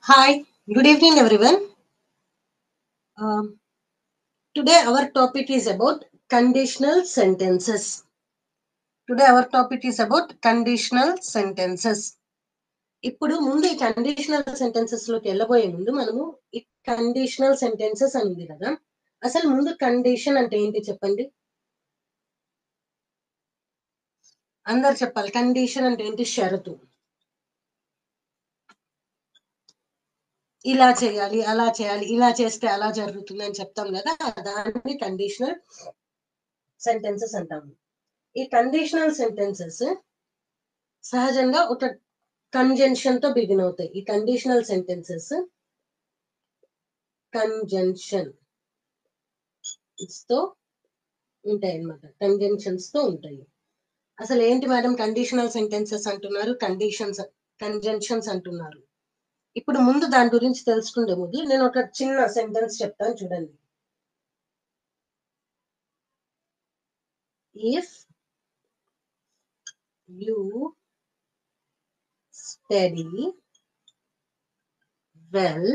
Hi, good evening, everyone. Um, Today, our topic is about conditional sentences. Today, our topic is about conditional sentences. ఇప్పుడు ముందు ఈ conditional sentences లోకి వెళ్ళబోయే ముందు మనము ఈ కండిషనల్ సెంటెన్సెస్ అని ఉంది కదా, అసలు ముందు కండిషన్ అంటే ఏంటి చెప్పండి. అందరు చెప్పాలి. కండిషన్ అంటే ఏంటి? షరతు. ఇలా చేయాలి, అలా చేయాలి, ఇలా చేస్తే అలా జరుగుతుంది అని చెప్తాం కదా, దాన్ని కండిషనల్ సెంటెన్సెస్ అంటాము. ఈ కండిషనల్ సెంటెన్సెస్ సహజంగా ఒక కంజంక్షన్ తో బిగిన్ అవుతాయి. ఈ కండిషనల్ సెంటెన్సెస్ కంజంక్షన్ తో ఉంటాయి అన్నమాట. కంజంక్షన్స్ తో ఉంటాయి. అసలు ఏంటి మేడం కండిషనల్ సెంటెన్సెస్ అంటున్నారు, కంజంక్షన్స్ అంటున్నారు. ఇప్పుడు ముందు దాని గురించి తెలుసుకుంటే ముందు నేను ఒక చిన్న సెంటెన్స్ చెప్తాను చూడండి. If you study well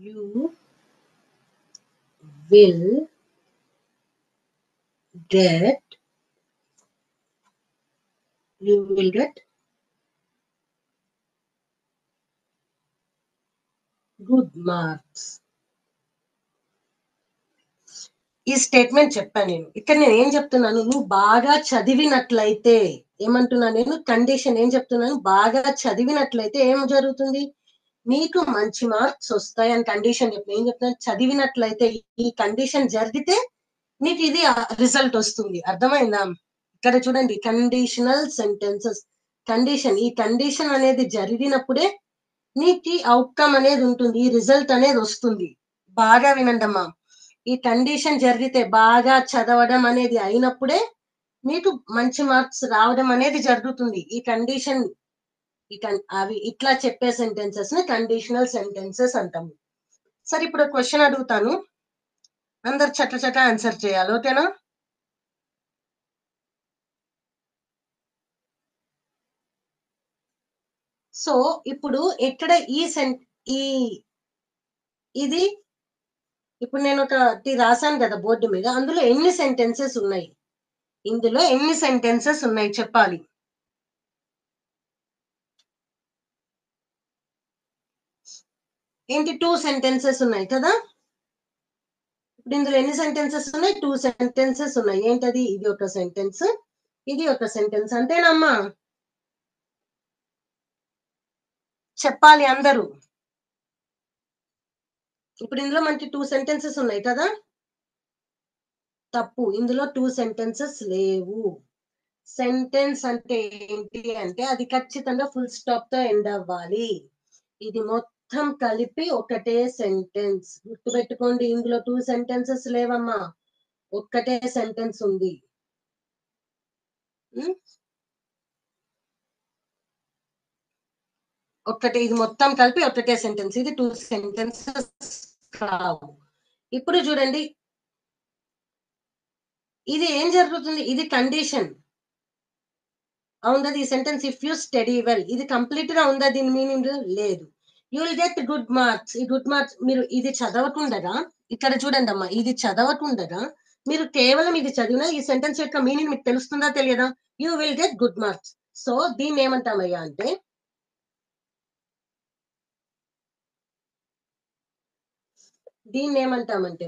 you will get good marks. ఈ స్టేట్మెంట్ చెప్పాను నేను. ఇక్కడ నేను ఏం చెప్తున్నాను, నువ్వు బాగా చదివినట్లయితే ఏమంటున్నాను నేను, కండిషన్ ఏం చెప్తున్నాను, బాగా చదివినట్లయితే ఏం జరుగుతుంది, నీకు మంచి మార్క్స్ వస్తాయి అని కండిషన్ చెప్తాను. ఏం చెప్తాను, చదివినట్లయితే ఈ కండిషన్ జరిగితే నీకు ఇది రిజల్ట్ వస్తుంది. అర్థమైందా? ఇక్కడ చూడండి, కండిషనల్ సెంటెన్సెస్ కండిషన్, ఈ కండిషన్ అనేది జరిగినప్పుడే నీకు అవుట్కమ్ అనేది ఉంటుంది, ఈ రిజల్ట్ అనేది వస్తుంది. బాగా వినండి అమ్మా, ఈ కండిషన్ జరిగితే బాగా చదవడం అనేది అయినప్పుడే మీకు మంచి మార్క్స్ రావడం అనేది జరుగుతుంది. ఈ కండిషన్ అవి ఇట్లా చెప్పే సెంటెన్సెస్ ని కండిషనల్ సెంటెన్సెస్ అంటాము. సరే, ఇప్పుడు క్వశ్చన్ అడుగుతాను, అందరు చక్క ఆన్సర్ చేయాలి. ఓకేనా? సో ఇప్పుడు ఇక్కడ ఇది ఇప్పుడు నేను ఒకటి రాశాను కదా బోర్డు మీద, అందులో ఎన్ని సెంటెన్సెస్ ఉన్నాయి, ఇందులో ఎన్ని సెంటెన్సెస్ ఉన్నాయి చెప్పాలి. ఏంటి? 2 సెంటెన్సెస్ ఉన్నాయి కదా. ఇప్పుడు ఇందులో ఎన్ని సెంటెన్సెస్ ఉన్నాయి? 2 సెంటెన్సెస్ ఉన్నాయి. ఏంటది? ఇది ఒక సెంటెన్స్, ఇది ఒక సెంటెన్స్. అంతేనమ్మా? చెప్పాలి అందరూ. ఇప్పుడు ఇందులో మనకి 2 సెంటెన్సెస్ ఉన్నాయి కదా. తప్పు, ఇందులో 2 సెంటెన్సెస్ లేవు. సెంటెన్స్ అంటే ఏంటి అంటే అది ఖచ్చితంగా ఫుల్ స్టాప్ తో ఎండ్ అవ్వాలి. ఇది మొత్తం కలిపి ఒకటే సెంటెన్స్. గుర్తుపెట్టుకోండి, ఇందులో 2 సెంటెన్సెస్ లేవమ్మా, ఒక్కటే సెంటెన్స్ ఉంది. ఒక్కటే, ఇది మొత్తం కలిపి ఒకటే సెంటెన్స్. ఇది 2 సెంటెన్సెస్ కావు. ఇప్పుడు చూడండి, ఇది ఏం జరుగుతుంది, ఇది కండిషన్. అవునా? ఈ sentence if you study well, ఇది కంప్లీట్ గా ఉందా? దీని మీనింగ్ లేదు. You will get good marks. ఈ గుడ్ మార్క్స్ మీరు ఇది చదవకుండగా, ఇక్కడ చూడండి అమ్మా, ఇది చదవకుండగా మీరు కేవలం ఇది చదివినా ఈ సెంటెన్స్ యొక్క మీనింగ్ మీకు తెలుస్తుందా తెలియదా? You will get good marks. So దీన్ని ఏమంటామయ్యా అంటే,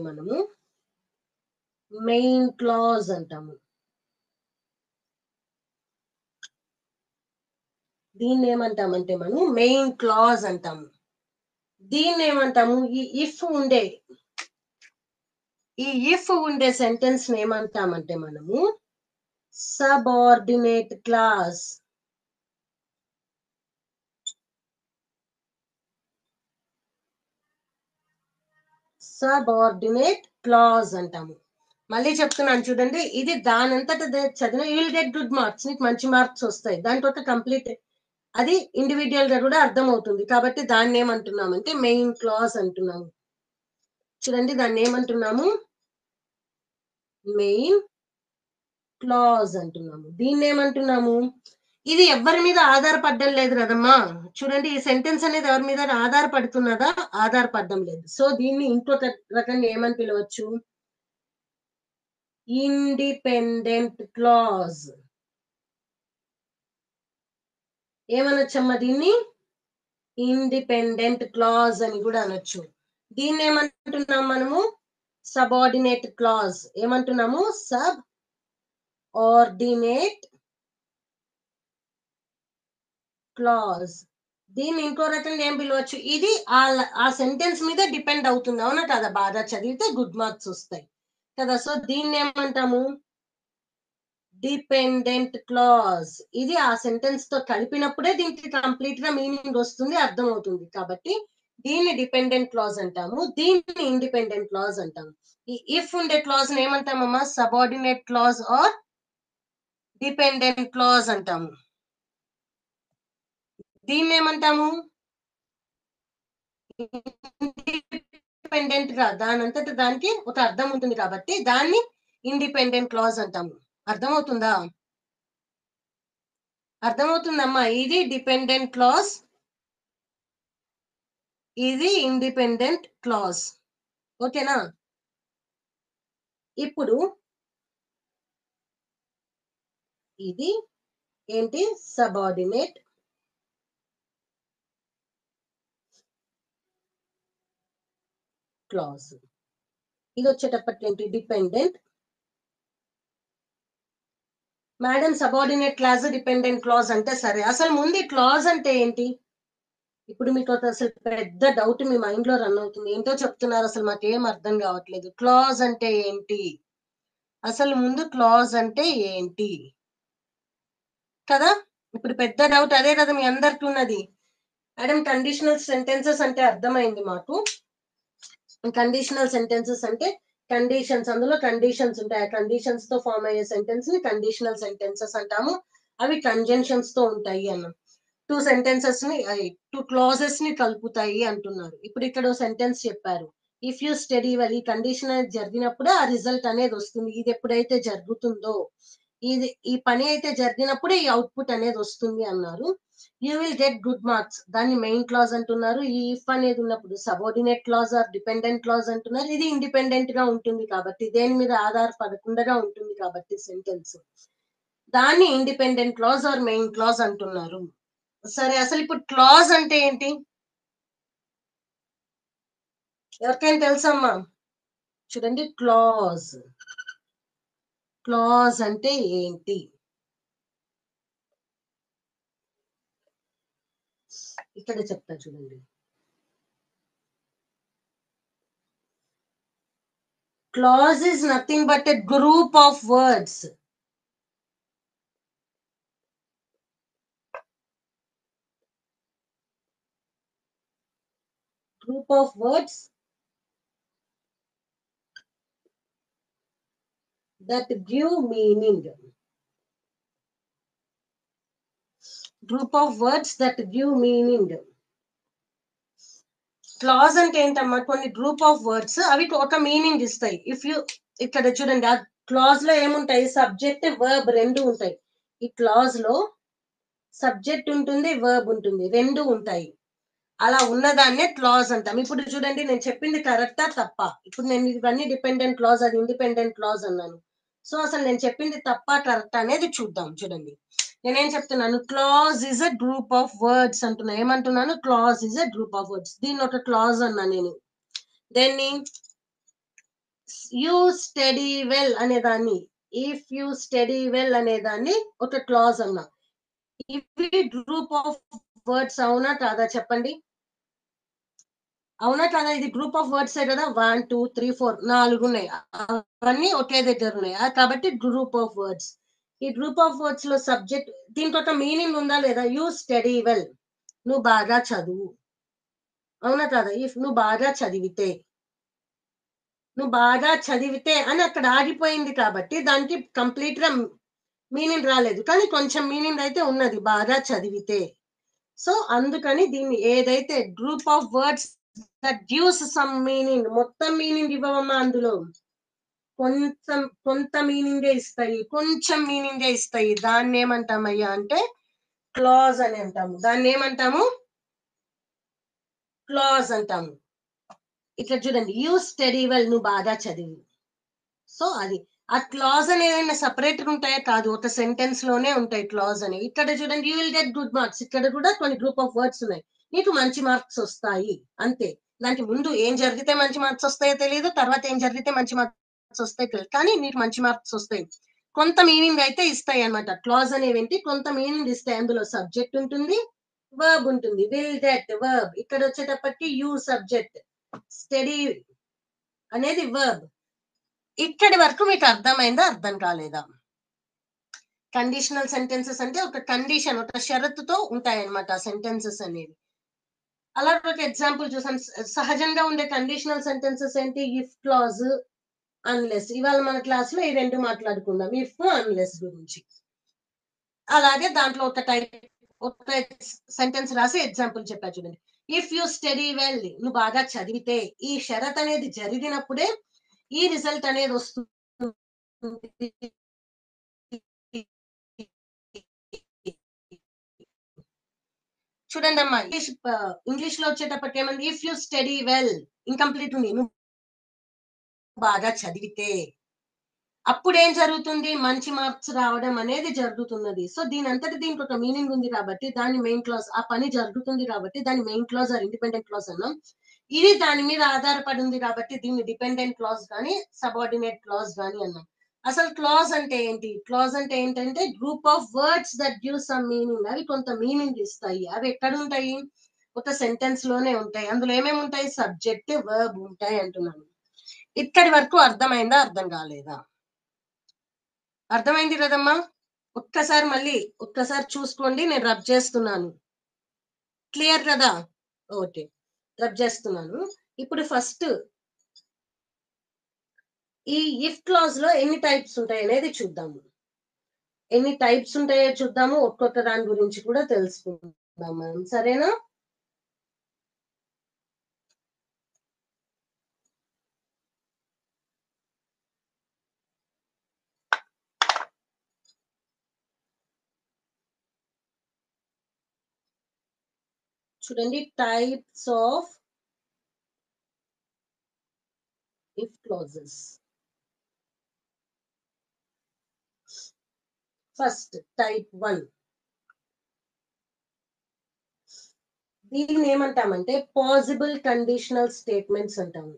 మనము మెయిన్ క్లాజ్ అంటాము. దీన్ని ఏమంటామంటే మనము మెయిన్ క్లాజ్ అంటాము. దీన్ని ఏమంటాము, ఈ ఇఫ్ ఉండే సెంటెన్స్ ఏమంటామంటే మనము సబార్డినేట్ క్లాజ్. సబార్డినేట్ క్లాజ్ అంటాము. మళ్ళీ చెప్తున్నాను చూడండి, ఇది దానంతట చదివిన you will get good marks, నీకు మంచి మార్క్స్ వస్తాయి. దాంట్లో కంప్లీట్ అది ఇండివిజువల్ గా కూడా అర్థం అవుతుంది. కాబట్టి దాన్ని ఏమంటున్నామంటే మెయిన్ క్లాజ్ అంటున్నాము. చూడండి, దాన్ని ఏమంటున్నాము, మెయిన్ క్లాజ్ అంటున్నాము. దీన్ని ఏమంటున్నాము, ఇది ఎవరి మీద ఆధారపడడం లేదు కదమ్మా. చూడండి, ఈ సెంటెన్స్ అనేది ఎవరి మీద ఆధారపడుతున్నదా? ఆధారపడడం లేదు. సో దీన్ని ఇంకొక రకంగా ఏమని పిలవచ్చు? Independent clause. ఏమనొచ్చమ్మా దీన్ని? ఇండిపెండెంట్ క్లాజ్ అని కూడా అనొచ్చు. దీన్ని ఏమంటున్నాం మనము? Subordinate clause. ఏమంటున్నాము? Subordinate clause. దీన్ని ఇంకో రకంగా ఏం పిలవచ్చు? ఇది ఆ సెంటెన్స్ మీద డిపెండ్ అవుతుంది. అవునా కదా? బాగా చదివితే గుడ్ మార్క్స్ వస్తాయి కదా. సో దీన్ని ఏమంటాము? Dependent clause. ఇది ఆ సెంటెన్స్ తో కలిపినప్పుడే దీనికి కంప్లీట్ గా మీనింగ్ వస్తుంది, అర్థం అవుతుంది. కాబట్టి దీన్ని డిపెండెంట్ క్లాజ్ అంటాము, దీన్ని ఇండిపెండెంట్ క్లాజ్ అంటాము. ఈ ఇఫ్ ఉండే క్లాజ్ ఏమంటామమ్మా? Subordinate clause or dependent clause అంటాము. దీన్ని ఏమంటాము? ఇండిపెండెంట్ గా దానంతట దానికి ఒక అర్థం ఉంటుంది కాబట్టి దాన్ని ఇండిపెండెంట్ క్లాజ్ అంటాము. అర్థమవుతుందా? అర్థమవుతుందమ్మా? ఇది డిపెండెంట్ క్లాజ్, ఇది ఇండిపెండెంట్ క్లాజ్. ఓకేనా? ఇప్పుడు ఇది ఏంటి? Subordinate clause. ఇది వచ్చేటప్పటికి ఏంటి? Dependent. Madam subordinate clause dependent clause అంటే సరే, అసలు ముందు క్లాజ్ అంటే ఏంటి? ఇప్పుడు మీకు అసలు పెద్ద డౌట్ మీ మైండ్ లో రన్ అవుతుంది. ఏంటో చెప్తున్నారు, అసలు మాకేం అర్థం కావట్లేదు. క్లాజ్ అంటే ఏంటి? అసలు ముందు క్లాజ్ అంటే ఏంటి కదా? ఇప్పుడు పెద్ద డౌట్ అదే కదా మీ అందరికి ఉన్నది. మేడం కండిషనల్ సెంటెన్సెస్ అంటే అర్థమైంది మాకు. కండిషనల్ సెంటెన్సెస్ అంటే కండిషన్స్, అందులో కండిషన్స్ ఉంటాయి. ఆ కండిషన్స్ తో ఫామ్ అయ్యే సెంటెన్స్ ని కండిషనల్ సెంటెన్సెస్ అంటాము. అవి కంజంక్షన్స్ తో ఉంటాయి అన్నాం. టూ సెంటెన్సెస్ ని, టూ క్లాజెస్ ని కలుపుతాయి అంటున్నారు. ఇప్పుడు ఇక్కడ సెంటెన్స్ చెప్పారు, ఇఫ్ యూ స్టడీ వెల్. ఈ కండిషన్ అనేది జరిగినప్పుడే ఆ రిజల్ట్ అనేది వస్తుంది. ఇది ఎప్పుడైతే జరుగుతుందో, ఈ పని అయితే జరిగినప్పుడే ఈ అవుట్పుట్ అనేది వస్తుంది అన్నారు. You will get good marks. దాన్ని మెయిన్ క్లాజ్ అంటున్నారు. ఈ ఇఫ్ అనేది ఉన్నప్పుడు subordinate clause or dependent clause అంటున్నారు. ఇది ఇండిపెండెంట్ గా ఉంటుంది కాబట్టి, దేని మీద ఆధారపడకుండా ఉంటుంది కాబట్టి సెంటెన్స్, దాన్ని independent clause or main clause అంటున్నారు. సరే, అసలు ఇప్పుడు క్లాజ్ అంటే ఏంటి? ఎవరికైనా తెలుసమ్మా? చూడండి, క్లాజ్. క్లాజ్ అంటే ఏంటి? ఇక్కడ చెప్తా చూడండి. Clause is nothing but a group of words. Group of words that give meaning. Group of words that give meaning. Clause అంటే ఏంటమ్మా? కొన్ని గ్రూప్ ఆఫ్ వర్డ్స్, అవి ఒక మీనింగ్ ఇస్తాయి. ఇఫ్ యూ ఇక్కడ చూడండి, ఆ క్లాజ్ లో ఏముంటాయి? సబ్జెక్ట్ వర్బ్ రెండు ఉంటాయి. ఈ క్లాజ్ లో సబ్జెక్ట్ ఉంటుంది, వర్బ్ ఉంటుంది, రెండు ఉంటాయి. అలా ఉన్నదాన్నే క్లాజ్ అంటాం. ఇప్పుడు చూడండి, నేను చెప్పింది కరెక్టా తప్ప? ఇప్పుడు నేను ఇవన్నీ డిపెండెంట్ క్లాజ్, అది ఇండిపెండెంట్ క్లాజ్ అన్నాను. సో అసలు నేను చెప్పింది తప్ప కరెక్ట్ అనేది చూద్దాం. చూడండి, నేనేం చెప్తున్నాను? Clause is a group of words అంటున్నా. ఏమంటున్నాను? Clause is a group of words. దీన్ని ఒక క్లాజ్ అన్నా నేను. దెన్ని యూ స్టడీ వెల్ అనేదాన్ని, ఇఫ్ యూ స్టడీ వెల్ అనేదాన్ని ఒక క్లాజ్ అన్నా. ఇవి గ్రూప్ ఆఫ్ వర్డ్స్ అవునా కాదా చెప్పండి? అవునా కదా? ఇది గ్రూప్ ఆఫ్ వర్డ్స్ కదా. 1 2 3 4 4 ఉన్నాయి. అవన్నీ ఒకే దగ్గర ఉన్నాయి కాబట్టి గ్రూప్ ఆఫ్ వర్డ్స్. ఈ గ్రూప్ ఆఫ్ వర్డ్స్ లో సబ్జెక్ట్, దీనికి ఒక మీనింగ్ ఉందా లేదా? యూ స్టడీ వెల్, నువ్వు బాగా చదువు. అవునా కదా? ఇఫ్ నువ్వు బాగా చదివితే, నువ్వు బాగా చదివితే అని అక్కడ ఆగిపోయింది కాబట్టి దానికి కంప్లీట్ గా మీనింగ్ రాలేదు, కానీ కొంచెం మీనింగ్ అయితే ఉన్నది, బాగా చదివితే. సో అందుకని దీన్ని ఏదైతే group of words that gives some meaning, మొత్తం మీనింగ్ ఇవ్వమమ్మా, అందులో కొంత మీనింగే ఇస్తాయి, కొంచెం మీనింగే ఇస్తాయి. దాన్ని ఏమంటామయ్యా అంటే క్లాజ్ అని అంటాము. దాన్ని ఏమంటాము? క్లాజ్ అంటాము. ఇట్లా చూడండి, యూ స్టడీ వెల్, నువ్వు బాగా చదివి. సో అది ఆ క్లాజ్ అనేది సెపరేట్ ఉంటాయా? కాదు, ఒక సెంటెన్స్ లోనే ఉంటాయి క్లాజ్ అని. ఇక్కడ చూడండి, you will get good marks, ఇక్కడ కూడా కొన్ని గ్రూప్ ఆఫ్ వర్డ్స్ ఉన్నాయి. నీకు మంచి మార్క్స్ వస్తాయి అంతే. దానికి ముందు ఏం జరిగితే మంచి మార్క్స్ వస్తాయో తెలియదు, తర్వాత ఏం జరిగితే మంచి మార్క్స్ వస్తాయో తెలియదు, కానీ నీకు మంచి మార్క్స్ వస్తాయి. కొంత మీనింగ్ అయితే ఇస్తాయి అన్నమాట. క్లాజ్ అనేవి కొంత మీనింగ్ ఇస్తాయి. అందులో సబ్జెక్ట్ ఉంటుంది, వర్బ్ ఉంటుంది. విల్ గెట్ వర్బ్, ఇక్కడ వచ్చేటప్పటికి యూ సబ్జెక్ట్, స్టడీ అనేది వర్బ్. ఇక్కడి వరకు మీకు అర్థమైందా, అర్థం కాలేదా? కండిషనల్ సెంటెన్సెస్ అంటే ఒక కండిషన్, ఒక షరతుతో ఉంటాయన్నమాట సెంటెన్సెస్ అనేవి. అలా ఒక ఎగ్జాంపుల్ చూసాం. సహజంగా ఉండే కండిషనల్ సెంటెన్సెస్ ఏంటి? If clause, unless. ఇవాళ మన క్లాస్ లో ఈ రెండు మాట్లాడుకుందాం, ఇఫ్ అన్లెస్ గురించి. అలాగే దాంట్లో ఒక సెంటెన్స్ రాసి ఎగ్జాంపుల్ చెప్పా చూడండి. ఇఫ్ యూ స్టడీ వెల్, నువ్వు బాగా చదివితే, ఈ షరత్ అనేది జరిగినప్పుడే ఈ రిజల్ట్ అనేది వస్తుంది. చూడండి అమ్మా, ఇంగ్లీష్ లో వచ్చేటప్పటికి ఏమంది? If you study well, incomplete ఉంది, నువ్వు బాగా చదివితే అప్పుడు ఏం జరుగుతుంది? మంచి మార్క్స్ రావడం అనేది జరుగుతున్నది. సో దీని అంతటి దీనికి ఒక మీనింగ్ ఉంది కాబట్టి దాని మెయిన్ క్లాజ్, ఆ పని జరుగుతుంది కాబట్టి దాని main clause or independent clause అన్నాం. ఇది దాని మీద ఆధారపడి ఉంది కాబట్టి దీన్ని డిపెండెంట్ క్లాజ్ కానీ సబార్డినేట్ క్లాజ్ కానీ అన్నాం. అసలు క్లాజ్ అంటే ఏంటి? క్లాజ్ అంటే ఏంటంటే group of words that give some meaning. అవి కొంత మీనింగ్ ఇస్తాయి. అవి ఎక్కడ ఉంటాయి? ఒక సెంటెన్స్ లోనే ఉంటాయి. అందులో ఏమేమి ఉంటాయి? సబ్జెక్ట్, వర్బ్ ఉంటాయి అంటున్నాను. ఇక్కడి వరకు అర్థమైందా, అర్థం కాలేదా? అర్థమైంది కదమ్మా? ఒక్కసారి చూసుకోండి, నేను రబ్ చేస్తున్నాను. క్లియర్ కదా? ఓకే, రబ్ చేస్తున్నాను. ఇప్పుడు ఫస్ట్ ఈ ఇఫ్ క్లాజ్ లో ఎన్ని టైప్స్ ఉంటాయి అనేది చూద్దాము. ఎన్ని టైప్స్ ఉంటాయో చూద్దాము, ఒక్కొక్క దాని గురించి కూడా తెలుసుకుందాం మనం. సరేనా? చూడండి, types of if clauses. First type 1. దీన్ని ఏమంటామంటే పాసిబుల్ కండిషనల్ స్టేట్మెంట్స్ అంటాము.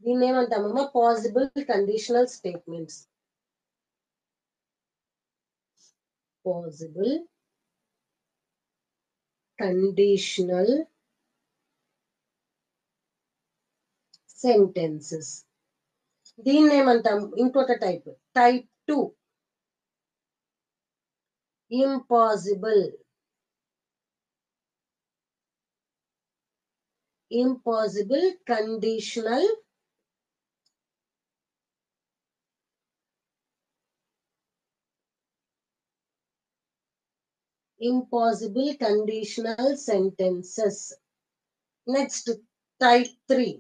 దీన్ని ఏమంటామమ్మా? Possible conditional statements. Possible conditional sentences. దీన్ని ఏమంటాం? ఇంకొక type, type 2, impossible conditional sentences. Next type 3,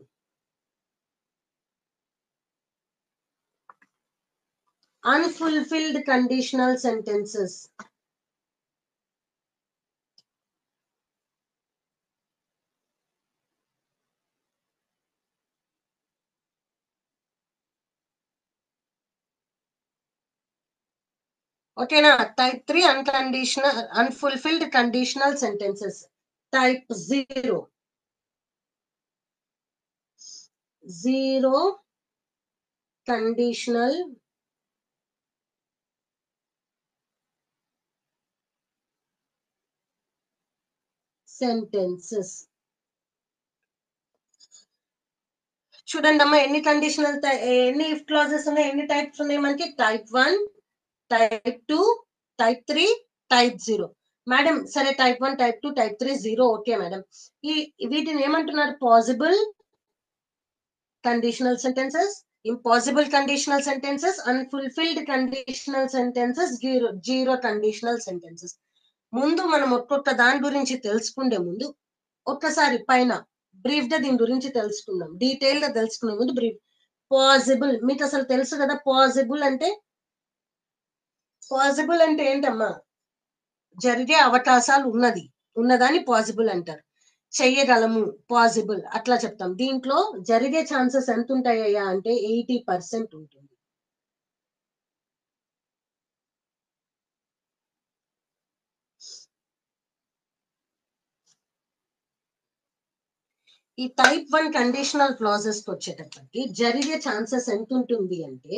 unfulfilled conditional sentences. ఓకేనా? Type 3 unfulfilled conditional sentences. Type 0, conditional sentences. చూడండి అమ్మా, ఎన్ని ఇఫ్ క్లాజెస్ ఉన్నాయి, ఎన్ని టైప్స్ ఉన్నాయి మనకి? Type 1, type 2, type 3, type 0. Madam సరే, type 1, type 2, type 3, 0. Okay madam. వీటిని ఏమంటున్నారు? Possible conditional sentences, impossible conditional sentences, unfulfilled conditional sentences, zero conditional sentences. ముందు మనం ఒక్కొక్క దాని గురించి తెలుసుకుండే ముందు ఒక్కసారి పైన బ్రీఫ్ గా దీని గురించి తెలుసుకుందాం. డీటెయిల్ గా తెలుసుకునే ముందు బ్రీఫ్. పాసిబుల్. మీకు అసలు తెలుసు కదా పాసిబుల్ అంటే? పాసిబుల్ అంటే ఏంటమ్మా? జరిగే అవకాశాలు ఉన్నదాన్ని పాసిబుల్ అంటారు. చెయ్యగలము పాసిబుల్ అట్లా చెప్తాం. దీంట్లో జరిగే ఛాన్సెస్ ఎంత ఉంటాయ్యా అంటే 80% ఉంటుంది. ఈ టైప్ 1 కండిషనల్ క్లాజెస్ కి వచ్చేటప్పటికి జరిగే ఛాన్సెస్ ఎంత ఉంటుంది అంటే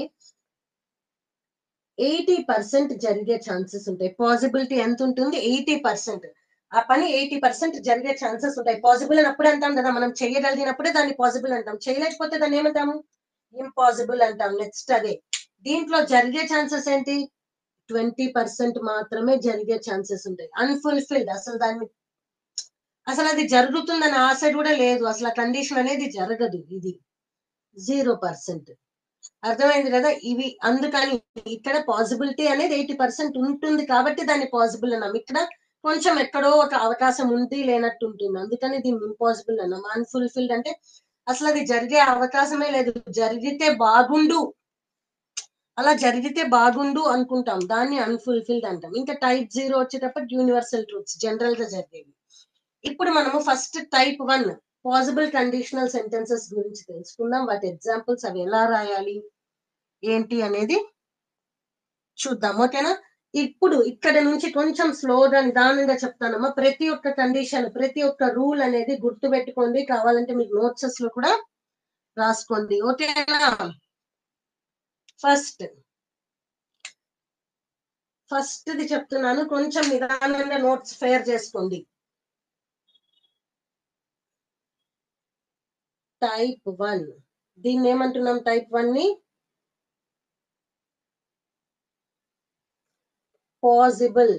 80% జరిగే ఛాన్సెస్ ఉంటాయి. పాసిబిలిటీ ఎంత ఉంటుంది? 80%. ఆ పని 80% జరిగే ఛాన్సెస్ ఉంటాయి. పాసిబుల్ అని అప్పుడే అంటాం కదా, మనం చేయగలిగినప్పుడే దాన్ని పాసిబుల్ అంటాం. చేయలేకపోతే దాన్ని ఏమంటాము? ఇంపాసిబుల్ అంటాం. నెక్స్ట్ అదే దీంట్లో జరిగే ఛాన్సెస్ ఏంటి? 20% మాత్రమే జరిగే ఛాన్సెస్ ఉంటాయి. అన్ఫుల్ఫిల్డ్, అసలు అది జరుగుతుందని ఆశ కూడా లేదు. అసలు ఆ కండిషన్ అనేది జరగదు. ఇది 0%. అర్థమైంది కదా? ఇవి అందుకని ఇక్కడ పాసిబిలిటీ అనేది 80% ఉంటుంది కాబట్టి దాన్ని పాసిబుల్ అన్నాం. ఇక్కడ కొంచెం ఎక్కడో ఒక అవకాశం ఉంది లేనట్టు ఉంటుంది, అందుకని దీన్ని ఇంపాసిబుల్ అన్నాం. అన్ఫుల్ఫిల్డ్ అంటే అసలు అది జరిగే అవకాశమే లేదు, జరిగితే బాగుండు, అలా జరిగితే బాగుండు అనుకుంటాం, దాన్ని అన్ఫుల్ఫిల్డ్ అంటాం. ఇంకా టైప్ 0 వచ్చేటప్పుడు యూనివర్సల్ ట్రూత్స్, జనరల్ గా జరిగేవి. ఇప్పుడు మనము first type 1 possible conditional sentences గురించి తెలుసుకుందాం. వాటి ఎగ్జాంపుల్స్ అవి ఎలా రాయాలి ఏంటి అనేది చూద్దాం. ఓకేనా? ఇప్పుడు ఇక్కడ నుంచి కొంచెం స్లోగా నిదానంగా చెప్తానమ్మా. ప్రతి ఒక్క కండిషన్, ప్రతి ఒక్క రూల్ అనేది గుర్తు పెట్టుకోండి. కావాలంటే మీకు నోట్సెస్ లో కూడా రాసుకోండి. ఓకేనా? ఫస్ట్ది చెప్తున్నాను, కొంచెం నిదానంగా నోట్స్ ఫేర్ చేసుకోండి. టైప్ 1 దీన్ని ఏమంటున్నాం? టైప్ 1 ని పాసిబుల్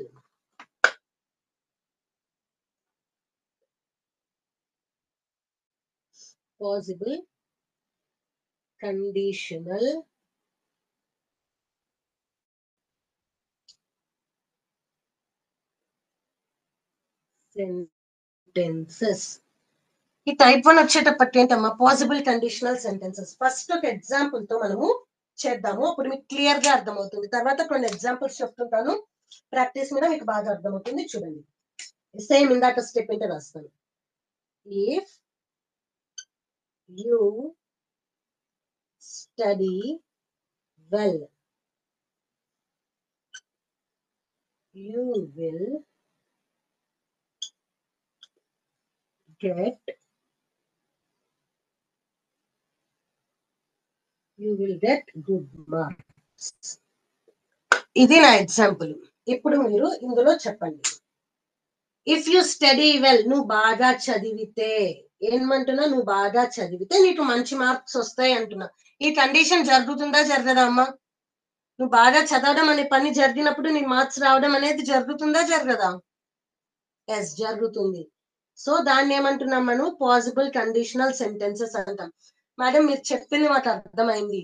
కండిషనల్ సెంటెన్సెస్. ఈ టైప్ 1 వచ్చేటప్పటికి ఏంటమ్మా? Possible conditional sentences. ఫస్ట్ ఒక ఎగ్జాంపుల్ తో మనము చేద్దాము, అప్పుడు మీకు క్లియర్ గా అర్థమవుతుంది. తర్వాత కొన్ని ఎగ్జాంపుల్స్ చెప్తుంటాను, ప్రాక్టీస్ మీద మీకు బాగా అర్థమవుతుంది. చూడండి, సేమ్ ఇందాక స్టెప్ ఏంటో రాస్తాను. If you study well you will get good marks. ఇది నా ఎగ్జాంపుల్. ఇప్పుడు మీరు ఇందులో చెప్పండి. ఇఫ్ యు స్టడీ వెల్, నువ్వు బాగా చదివితే, ఏమంటున్నా? నువ్వు బాగా చదివితే నీకు మంచి మార్క్స్ వస్తాయి అంటున్నా. ఈ కండిషన్ జరుగుతుందా జరగదా అమ్మా? నువ్వు బాగా చదవడం అనే పని జరిగినప్పుడు నీకు మార్క్స్ రావడం అనేది జరుగుతుందా జరగదా? ఎస్, జరుగుతుంది. సో దాన్ని ఏమంటున్నాం మనం? పాసిబుల్ కండిషనల్ సెంటెన్సెస్ అంటాం. మేడం మీరు చెప్పింది మాకు అర్థమైంది.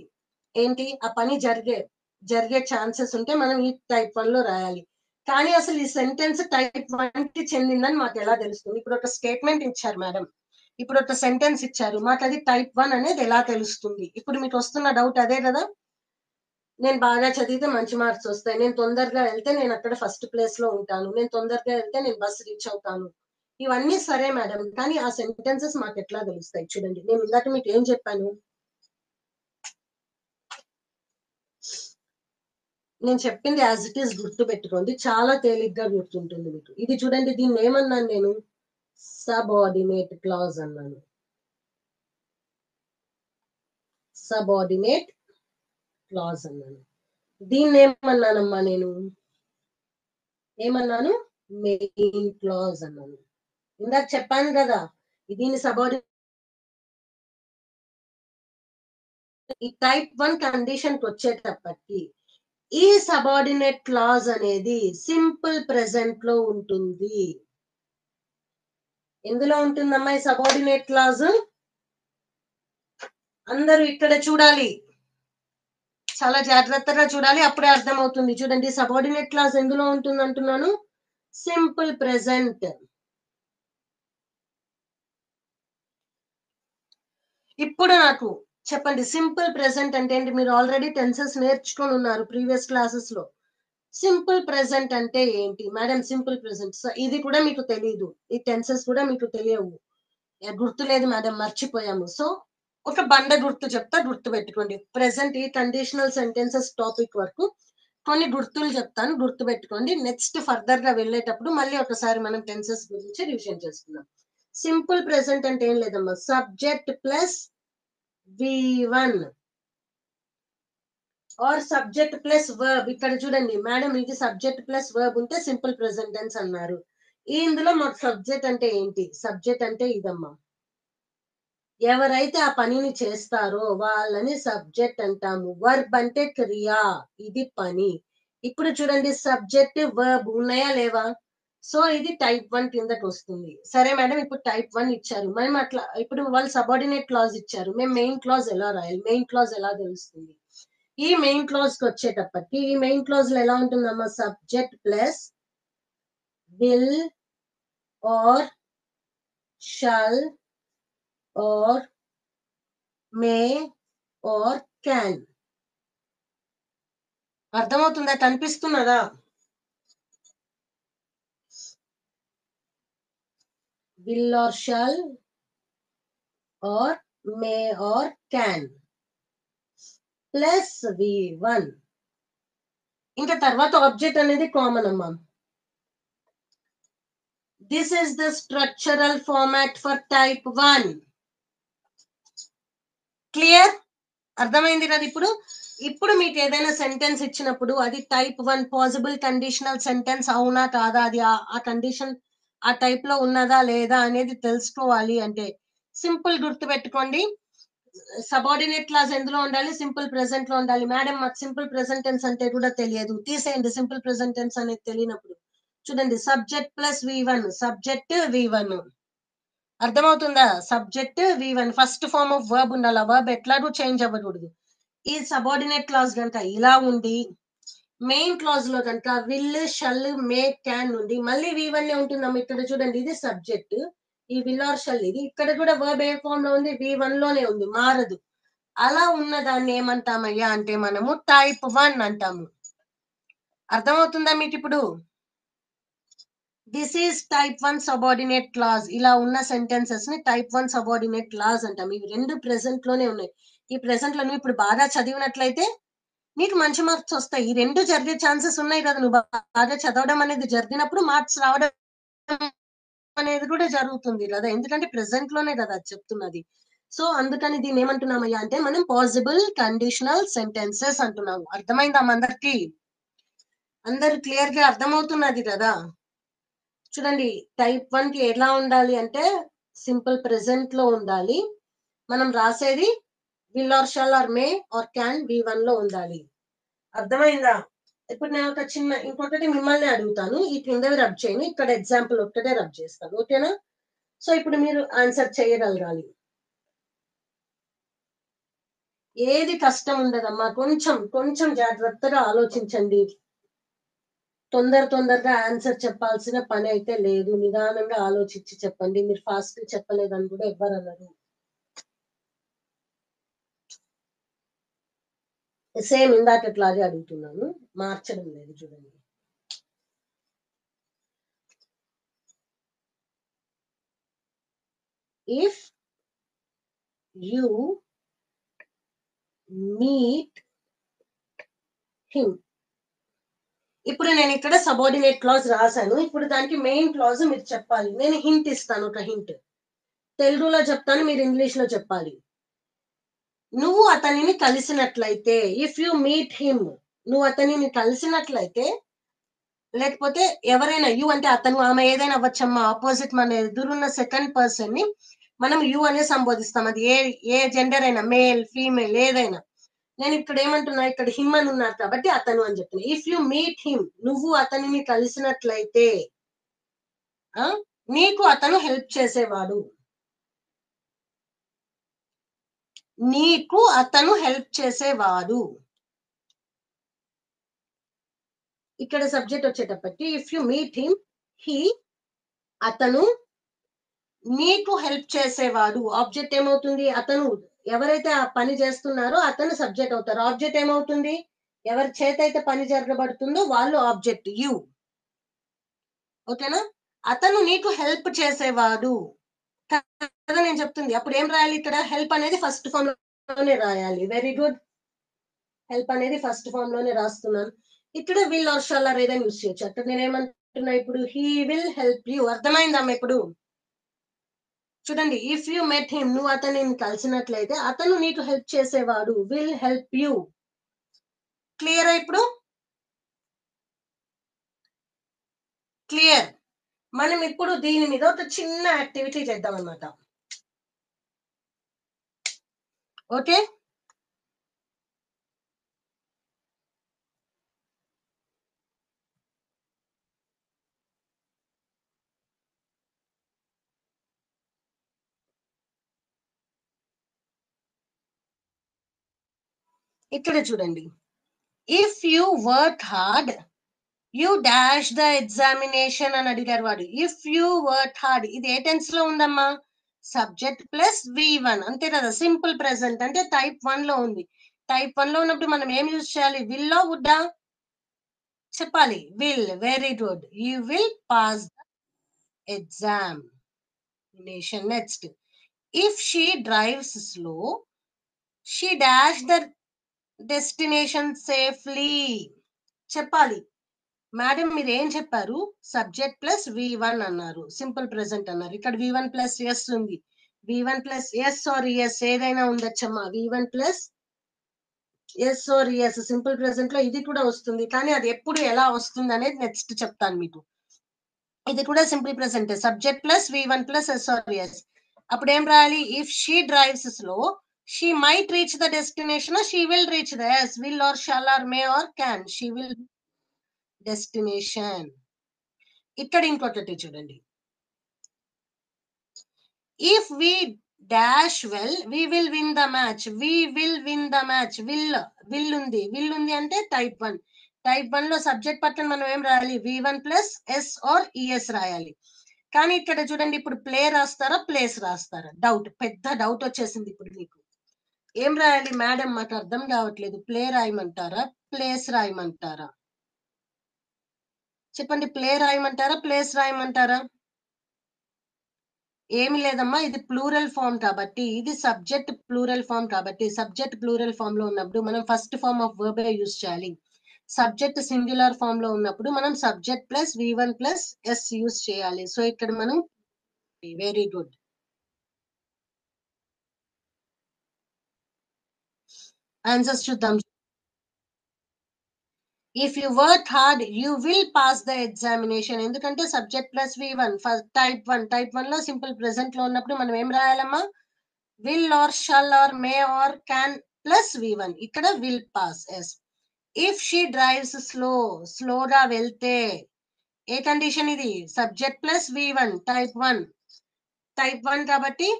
ఏంటి? ఆ పని జరిగే ఛాన్సెస్ ఉంటే మనం ఈ టైప్ 1 లో రాయాలి. కానీ అసలు ఈ సెంటెన్స్ టైప్ 1 కి చెందిందని మాకు ఎలా తెలుస్తుంది? ఇప్పుడు ఒక స్టేట్మెంట్ ఇచ్చారు మేడం, ఇప్పుడు ఒక సెంటెన్స్ ఇచ్చారు, మాకు అది టైప్ 1 అనేది ఎలా తెలుస్తుంది? ఇప్పుడు మీకు వస్తున్న డౌట్ అదే కదా. నేను బాగా చదివితే మంచి మార్క్స్ వస్తాయి, నేను తొందరగా వెళ్తే నేను అక్కడ ఫస్ట్ ప్లేస్ లో ఉంటాను, నేను తొందరగా వెళ్తే నేను బస్ రీచ్ అవుతాను. ఇవన్నీ సరే మేడం, కానీ ఆ సెంటెన్సెస్ మాకు ఎట్లా తెలుస్తాయి? చూడండి, నేను ఇందాక మీకు ఏం చెప్పాను? నేను చెప్పింది యాజ్ ఇట్ ఈస్ గుర్తు పెట్టుకోండి, చాలా తేలిగ్గా గుర్తుంటుంది మీకు. ఇది చూడండి, దీన్ని ఏమన్నాను నేను? సబార్డినేట్ క్లాజ్ అన్నాను. సబార్డినేట్ క్లాజ్ అన్నాను. దీన్ని ఏమన్నానమ్మా నేను? ఏమన్నాను? మెయిన్ క్లాజ్ అన్నాను. ఇందాక చెప్పాను కదా, దీన్ని సబార్డినేట్. ఈ టైప్ 1 కండిషన్ కి వచ్చేటప్పటికి ఈ సబార్డినేట్ క్లాజ్ అనేది సింపుల్ ప్రెజెంట్ లో ఉంటుంది. ఎందులో ఉంటుందమ్మా ఈ సబార్డినేట్ క్లాజ్? అందరూ ఇక్కడ చూడాలి, చాలా జాగ్రత్తగా చూడాలి, అప్పుడే అర్థమవుతుంది. చూడండి, సబార్డినేట్ క్లాజ్ ఎందులో ఉంటుంది అంటున్నాను? Simple present. ఇప్పుడు నాకు చెప్పండి. సింపుల్ ప్రెజెంట్ అంటే ఏంటి? మీరు ఆల్రెడీ టెన్సెస్ నేర్చుకొని ఉన్నారు ప్రీవియస్ క్లాసెస్ లో. సింపుల్ ప్రెజెంట్ అంటే ఏంటి మేడం? సింపుల్ ప్రెజెంట్ ఇది కూడా మీకు తెలియదు, ఈ టెన్సెస్ కూడా మీకు తెలియవు. గుర్తు లేదు మేడం, మర్చిపోయాము. సో ఒక బండ గుర్తు చెప్తా, గుర్తు పెట్టుకోండి. ప్రెసెంట్ ఈ కండిషనల్ సెంటెన్సెస్ టాపిక్ వరకు కొన్ని గుర్తులు చెప్తాను, గుర్తు పెట్టుకోండి. నెక్స్ట్ ఫర్దర్ గా వెళ్ళేటప్పుడు మళ్ళీ ఒకసారి మనం టెన్సెస్ గురించి రివిజన్ చేసుకుందాం. సింపుల్ ప్రెసెంట్ అంటే ఏం లేదమ్మా, subject plus V1 or subject plus verb. ఇక్కడ చూడండి మేడం, ఇది సబ్జెక్ట్ ప్లస్ వర్బ్ ఉంటే సింపుల్ ప్రెసెంట్ టెన్స్ అన్నారు. ఇందులో మాకు సబ్జెక్ట్ అంటే ఏంటి? సబ్జెక్ట్ అంటే ఇదమ్మా, ఎవరైతే ఆ పనిని చేస్తారో వాళ్ళని సబ్జెక్ట్ అంటాము. వర్బ్ అంటే క్రియ, ఇది పని. ఇప్పుడు చూడండి, సబ్జెక్ట్ వర్బ్ ఉన్నాయా లేవా? సో ఇది టైప్ 1 కిందకి వస్తుంది. సరే మేడం, ఇప్పుడు టైప్ 1 ఇచ్చారు, మేము అట్లా ఇప్పుడు వాళ్ళు సబార్డినేట్ క్లాజ్ ఇచ్చారు, మేము మెయిన్ క్లాజ్ ఎలా రాయాలి? మెయిన్ క్లాజ్ ఎలా తెలుస్తుంది? ఈ మెయిన్ క్లాజ్ కి వచ్చేటప్పటికి ఈ మెయిన్ క్లాజ్ లో ఎలా ఉంటుందమ్మా? Subject plus will or shall or may or can. అర్థమవుతుందా? కనిపిస్తున్నదా? Will or shall or may or can plus V1. ఇంకా తర్వాత ఆబ్జెక్ట్ అనేది కామన్ అమ్మా. This is the structural format for type 1. Clear? అర్థమైంది కదా? ఇప్పుడు మీకు ఏదైనా సెంటెన్స్ ఇచ్చినప్పుడు అది టైప్ 1 పాసిబుల్ కండిషనల్ సెంటెన్స్ అవునా కాదా, అది ఆ కండిషన్ ఆ టైప్ లో ఉన్నదా లేదా అనేది తెలుసుకోవాలి అంటే సింపుల్ గుర్తు పెట్టుకోండి. సబార్డినేట్ క్లాస్ ఎందులో ఉండాలి? సింపుల్ ప్రెసెంట్ లో ఉండాలి. మేడం మాకు సింపుల్ ప్రెసెంట్ టెన్స్ అంటే కూడా తెలియదు, తీసేయండి. సింపుల్ ప్రెసెంట్ టెన్స్ అనేది తెలియనప్పుడు చూడండి, subject plus V1, subject V1. అర్థమవుతుందా? Subject V1 first form of verb ఉండాలి, వర్బ్ ఎట్లాగూ చేంజ్ అవ్వకూడదు. ఈ సబార్డినేట్ క్లాస్ కనుక ఇలా ఉండి మెయిన్ క్లాజ్ లో కనుక విల్ షల్ మే క్యాన్ ఉండి మళ్ళీ V1 ఉంటుందమ్మా. ఇక్కడ చూడండి, ఇది సబ్జెక్ట్, ఈ విల్ ఆర్ షల్, ఇది ఇక్కడ కూడా వర్బ్ ఏ ఫామ్ లో ఉంది? V1 లోనే ఉంది, మారదు. అలా ఉన్న దాన్ని ఏమంటామయ్యా అంటే మనము టైప్ 1 అంటాము. అర్థమవుతుందా మీకు ఇప్పుడు? This is type 1 subordinate clause. ఇలా ఉన్న సెంటెన్సెస్ ని టైప్ 1 సబార్డినేట్ క్లాజ్ అంటాం. ఇవి రెండు ప్రెసెంట్ లోనే ఉన్నాయి. ఈ ప్రెసెంట్ లో నువ్వు ఇప్పుడు బాగా చదివినట్లయితే నీకు మంచి మార్క్స్ వస్తాయి. ఈ రెండు జరిగే ఛాన్సెస్ ఉన్నాయి కదా, నువ్వు బాగా చదవడం అనేది జరిగినప్పుడు మార్క్స్ రావడం అనేది కూడా జరుగుతుంది కదా, ఎందుకంటే ప్రెసెంట్ లోనే కదా చెప్తున్నది. సో అందుకని దీన్ని ఏమంటున్నామయ్యా అంటే మనం పాసిబుల్ కండిషనల్ సెంటెన్సెస్ అంటున్నాము. అర్థమైందా అందరికి? అందరు క్లియర్ గా అర్థమవుతున్నది కదా? చూడండి, టైప్ 1 కి ఎలా ఉండాలి అంటే సింపుల్ ప్రెసెంట్ లో ఉండాలి. మనం రాసేది will or shall or may or can V1 లో ఉండాలి. అర్థమైందా? ఇప్పుడు నేను ఒక చిన్న ఇంకొకటి మిమ్మల్ని అడుగుతాను, ఈ కిందవి రబ్ చేయను, ఇక్కడ ఎగ్జాంపుల్ ఒక్కటే రబ్ చేస్తాను, ఓకేనా? సో ఇప్పుడు మీరు ఆన్సర్ చేయగలగాలి. ఏది కష్టం ఉండదమ్మా, కొంచెం కొంచెం జాగ్రత్తగా ఆలోచించండి. తొందరగా ఆన్సర్ చెప్పాల్సిన పని అయితే లేదు, నిదానంగా ఆలోచించి చెప్పండి. మీరు ఫాస్ట్ చెప్పలేదని కూడా ఎవ్వరు అన్నారు. సేమ్ ఇందాకట్లాగే అడుగుతున్నాను, మార్చడం లేదు. చూడండి, ఇఫ్ యు మీట్ హిమ్. ఇప్పుడు నేను ఇక్కడ సబార్డినేట్ క్లాజ్ రాశాను, ఇప్పుడు దానికి మెయిన్ క్లాజ్ మీరు చెప్పాలి. నేను హింట్ ఇస్తాను, ఒక హింట్ తెలుగులో చెప్తాను, మీరు ఇంగ్లీష్ లో చెప్పాలి. నువ్వు అతనిని కలిసినట్లయితే, ఇఫ్ యు మీట్ హిమ్, నువ్వు అతనిని కలిసినట్లయితే, లేకపోతే ఎవరైనా, యు అంటే అతను ఆమె ఏదైనా అవ్వచ్చమ్మా, ఆపోజిట్ మన ఎదురున్న సెకండ్ పర్సన్ ని మనం యు అనే సంబోధిస్తాం. అది ఏ జెండర్ అయినా, మేల్ ఫీమేల్ ఏదైనా. నేను ఇక్కడ ఏమంటున్నా, ఇక్కడ హిమ్ అని ఉన్నారు కాబట్టి అతను అని చెప్తున్నా. ఇఫ్ యు మీట్ హిమ్, నువ్వు అతనిని కలిసినట్లయితే నీకు అతను హెల్ప్ చేసేవాడు. నీకు అతను హెల్ప్ చేసేవాడు. ఇక్కడ సబ్జెక్ట్ వచ్చేటప్పటికి if you meet him, he అతను నీకు హెల్ప్ చేసేవాడు. ఆబ్జెక్ట్ ఏమవుతుంది? అతను. ఎవరైతే ఆ పని చేస్తున్నారో అతను సబ్జెక్ట్ అవుతారు. ఆబ్జెక్ట్ ఏమవుతుంది? ఎవరి చేత అయితే పని జరగబడుతుందో వాళ్ళు ఆబ్జెక్ట్ యు. ఓకేనా? అతను నీకు హెల్ప్ చేసేవాడు కదా నేను చెప్తుంది. అప్పుడు ఏం రాయాలి ఇక్కడ? హెల్ప్ అనేది ఫస్ట్ ఫార్మ్ లోనే రాయాలి. Very good. హెల్ప్ అనేది ఫస్ట్ ఫార్మ్ లోనే రాస్తున్నాను. ఇక్కడ విల్ ఆర్ షాల్ ఆర్ ఏదైనా యూస్ చేయొచ్చు. అక్కడ నేనేమంటున్నా ఇప్పుడు? He will help you. అర్థమైందమ్మా ఇప్పుడు? చూడండి, ఇఫ్ యూ మెట్ హిమ్, నువ్వు అతనిని కలిసినట్లయితే అతను నీకు హెల్ప్ చేసేవాడు. Will help you. క్లియరా ఇప్పుడు? క్లియర్. మనం ఇప్పుడు దీని మీద ఒక చిన్న యాక్టివిటీ చేద్దాం అన్నమాట. ఓకే, ఇక్కడ చూడండి. If you work hard you dash the examination అని అడిగారు వాడు. ఇఫ్ యూ వర్క్ హార్డ్, ఇది ఏ టెన్స్ లో ఉందమ్మా? సబ్జెక్ట్ ప్లస్ V1 అంతే కదా. సింపుల్ ప్రెసెంట్ అంటే టైప్ 1 లో ఉంది. టైప్ 1 లో ఉన్నప్పుడు మనం ఏం యూజ్ చేయాలి? విల్ లో వుడ్డా చెప్పాలి? Will. Very good. You will pass the examination. Next, if she drives slow she dash the destination safely. చెప్పాలి. మేడం మీరు ఏం చెప్పారు? సబ్జెక్ట్ ప్లస్ V1 అన్నారు, సింపుల్ ప్రెసెంట్ అన్నారు. ఇక్కడ V1 ప్లస్ ఎస్ ఉంది. V1 plus yes or es ఏదైనా ఉండొచ్చమ్మా. V1 plus yes or es simple present లో ఇది కూడా వస్తుంది. కానీ అది ఎప్పుడు ఎలా వస్తుంది అనేది నెక్స్ట్ చెప్తాను మీకు. ఇది కూడా simple present. Subject plus V1 plus yes or es. అప్పుడు ఏం రాయాలి? If she drives slow she might reach the destination, she will reach the. Yes, will or shall or may or can. She will destination. ఇక్కడ ఇంకొకటి చూడండి. If we dash well we will win the match. We will win the match. Will ఉంది. Will ఉంది అంటే type 1. Type 1 లో subject పక్కన మనం ఏం రాయాలి? V1 plus yes are ES రాయాలి. కానీ ఇక్కడ చూడండి, ఇప్పుడు ప్లే రాస్తారా ప్లేస్ రాస్తారా? డౌట్, పెద్ద డౌట్ వచ్చేసింది ఇప్పుడు మీకు. ఏం రాయాలి మేడం? మాకు అర్థం కావట్లేదు. ప్లే రాయమంటారా ప్లేస్ రాయమంటారా? చెప్పండి. ప్లే రాయమంటారా ప్లేస్ రాయమంటారా? ఏమి లేదమ్మా, ఇది ప్లూరల్ ఫామ్ కాబట్టి, ఇది సబ్జెక్ట్ ప్లూరల్ ఫామ్ కాబట్టి, సబ్జెక్ట్ ప్లూరల్ ఫామ్ లో ఉన్నప్పుడు మనం first form of verb use చేయాలి. సబ్జెక్ట్ సింగులర్ ఫామ్ లో ఉన్నప్పుడు మనం subject plus V1 plus S use చేయాలి. సో ఇక్కడ మనం వెరీ గుడ్. ఆన్సర్స్ చూద్దాం. If you work hard you will pass the examination. ఎందుకంటే subject plus V1 first type 1. Type 1 లో సింపుల్ ప్రెసెంట్ లో ఉన్నప్పుడు మనం ఏం రాయాలమ్మా? Will or shall or may or can plus V1. ఇక్కడ will pass. Yes. If she drives slow, స్లోగా వెళ్తే ఏ కండిషన్ ఇది? Subject plus V1 type 1. Type 1 కాబట్టి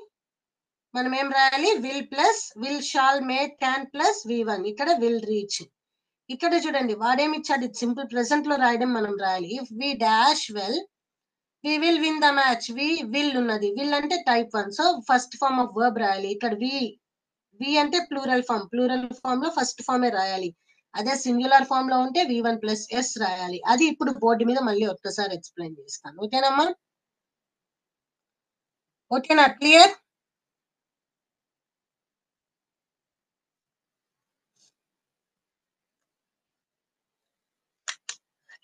మనం ఏం రాయాలి? Will plus will shall may can plus V1. ఇక్కడ విల్ రీచ్. ఇక్కడ చూడండి వాడేమి ఇచ్చాడు? సింపుల్ ప్రెసెంట్ లో రాయడం మనం రాయాలి. If we dash well we will win the match. We will ఉన్నది. విల్ అంటే type 1. So first form of verb రాయాలి. ఇక్కడ వి అంటే ప్లూరల్ ఫామ్. ప్లూరల్ ఫామ్ లో ఫస్ట్ ఫామే రాయాలి. అదే సింగులర్ ఫామ్ లో ఉంటే V1 ప్లస్ ఎస్ రాయాలి. అది ఇప్పుడు బోర్డు మీద మళ్ళీ ఒక్కసారి ఎక్స్ప్లెయిన్ చేస్తాను. ఓకేనమ్మా? ఓకేనా? క్లియర్?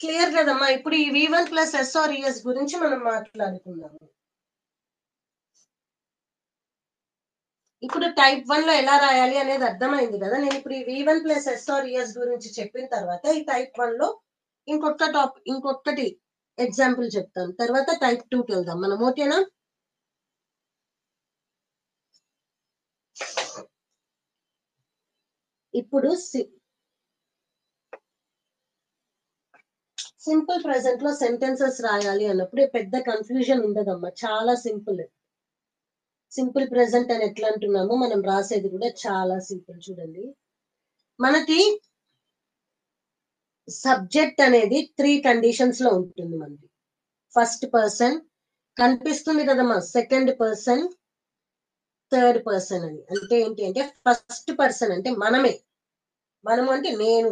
క్లియర్ కదమ్మా? ఇప్పుడు ఈ V1 plus yes are ES గురించి మనం మాట్లాడుకుందాము. ఇప్పుడు టైప్ 1 లో ఎలా రాయాలి అనేది అర్థమైంది కదా. నేను ఇప్పుడు ఈ V1 plus yes are ES గురించి చెప్పిన తర్వాత ఈ టైప్ 1 లో ఇంకొకటి ఎగ్జాంపుల్ చెప్తాను. తర్వాత టైప్ 2కి వెళ్దాం మనం. ఓకేనా? ఇప్పుడు సింపుల్ ప్రెసెంట్ లో సెంటెన్సెస్ రాయాలి అన్నప్పుడు పెద్ద కన్ఫ్యూజన్ ఉండదమ్మా. చాలా సింపుల్. సింపుల్ ప్రెసెంట్ అని ఎట్లా అంటున్నామో మనం రాసేది కూడా చాలా సింపుల్. చూడండి, మనకి సబ్జెక్ట్ అనేది 3 కండిషన్స్ లో ఉంటుంది. మనకి ఫస్ట్ పర్సన్ కనిపిస్తుంది కదమ్మా, సెకండ్ పర్సన్, థర్డ్ పర్సన్ అని. అంటే ఏంటి అంటే ఫస్ట్ పర్సన్ అంటే మనమే. మనము అంటే నేను.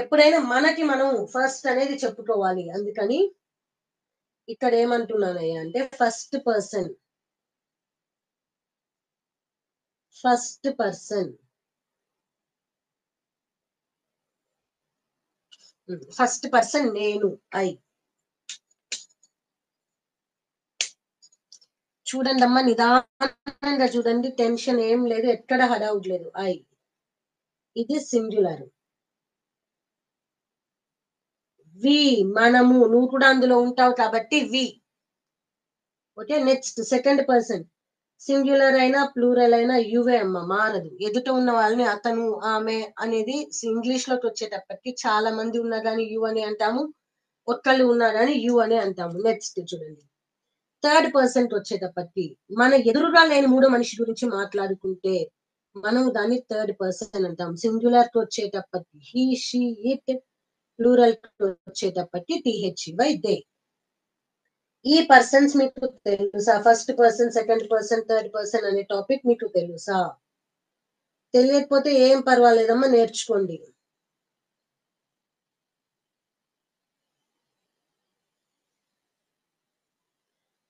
ఎప్పుడైనా మనకి మనం ఫస్ట్ అనేది చెప్పుకోవాలి. అందుకని ఇక్కడ ఏమంటున్నానయ్యా అంటే first person. First person. First person నేను. ఐ. చూడండి అమ్మా, నిదానంగా చూడండి. టెన్షన్ ఏం లేదు, ఎక్కడ హడావుడ్ లేదు. ఐ. ఇది సింగులర్. వి మనము. నువ్వు కూడా అందులో ఉంటావు కాబట్టి we. Okay, next second person. Singular అయినా ప్లూరల్ అయినా యువే అమ్మ, మారదు. ఎదుట ఉన్న వాళ్ళని అతను ఆమె అనేది ఇంగ్లీష్ లోకి వచ్చేటప్పటికి చాలా మంది ఉన్నా కానీ యు అని అంటాము, ఒక్కళ్ళు ఉన్నా కానీ యు అని అంటాము. నెక్స్ట్ చూడండి, థర్డ్ పర్సన్ కి వచ్చేటప్పటికి మన ఎదురుగా లేని మూడో మనిషి గురించి మాట్లాడుకుంటే మనం దాన్ని థర్డ్ పర్సన్ అంటాం. సింగులర్ కి వచ్చేటప్పటికి హీ షీ ఇట్, ప్లూరల్ కి వచ్చేటప్పటికి టిహెచ్ఈవై దే. ఈ పర్సన్స్ మీకు తెలుసా? First person, second person, third person అనే టాపిక్ మీకు తెలుసా? తెలియకపోతే ఏం పర్వాలేదమ్మా, నేర్చుకోండి.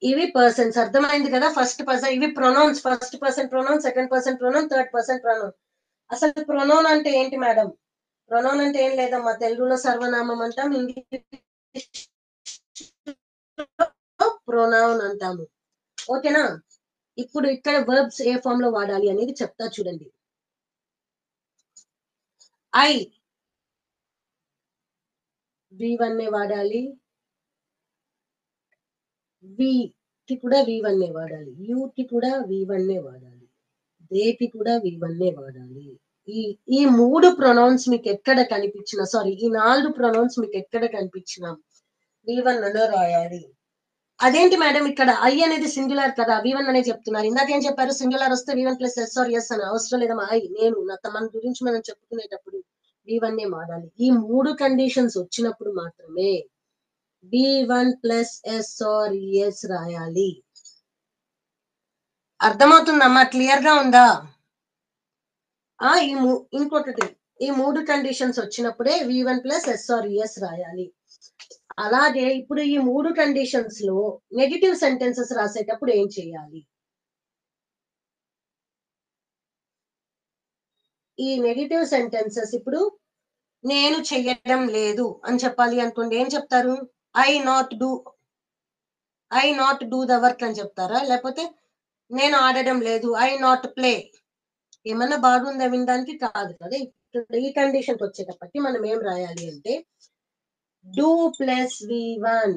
ఇవి పర్సన్స్, అర్థమైంది కదా? First person. ఇవి pronouns. First person pronoun, second person pronoun, third person pronoun. అసలు ప్రొనౌన్ అంటే ఏంటి మేడం? ప్రొనౌన్ అంటే ఏం లేదమ్మా, తెలుగులో సర్వనామం అంటాం, ఇంగ్లీష్ ప్రొనౌన్ అంటాము. ఓకేనా? ఇప్పుడు ఇక్కడ వర్బ్స్ ఏ ఫామ్ లో వాడాలి అనేది చెప్తా చూడండి. ఐ V1 వాడాలి, వి కి కూడా V1 వాడాలి, యు కి కూడా V1 వాడాలి, దే కి కూడా V1 వాడాలి. ఈ ఈ మూడు ప్రొనౌన్స్ మీకు ఎక్కడ కనిపించినా, సారీ, ఈ 4 ప్రొనౌన్స్ మీకు ఎక్కడ కనిపించినా V1 అనే రాయాలి. అదేంటి మేడం, ఇక్కడ ఐ అనేది సింగులర్ కదా, V1 అనే చెప్తున్నారు. ఇందాక ఏం చెప్పారు? సింగులర్ వస్తే V1 plus yes or yes అని అవసరం లేదమ్మా. ఐ నేను మన గురించి మనం చెప్పుకునేటప్పుడు V1 వాడాలి. ఈ మూడు కండిషన్స్ వచ్చినప్పుడు మాత్రమే V1 plus yes or es రాయాలి. అర్థమవుతుందమ్మా? క్లియర్ గా ఉందా? ఇంకొకటి, ఈ మూడు కండిషన్స్ వచ్చినప్పుడే V1 plus yes or es రాయాలి. అలాగే ఇప్పుడు ఈ మూడు కండిషన్స్ లో నెగటివ్ సెంటెన్సెస్ రాసేటప్పుడు ఏం చేయాలి? ఈ నెగటివ్ సెంటెన్సెస్ ఇప్పుడు నేను చెయ్యడం లేదు అని చెప్పాలి అనుకోండి, ఏం చెప్తారు? I not do the work అని చెప్తారా? లేకపోతే నేను ఆడడం లేదు, ఐ నాట్ ప్లే. ఏమన్నా బాగుందా వినడానికి? కాదు కదా. ఇప్పుడు ఈ కండిషన్కి వచ్చేటప్పటికి మనం ఏం రాయాలి అంటే do plus V1,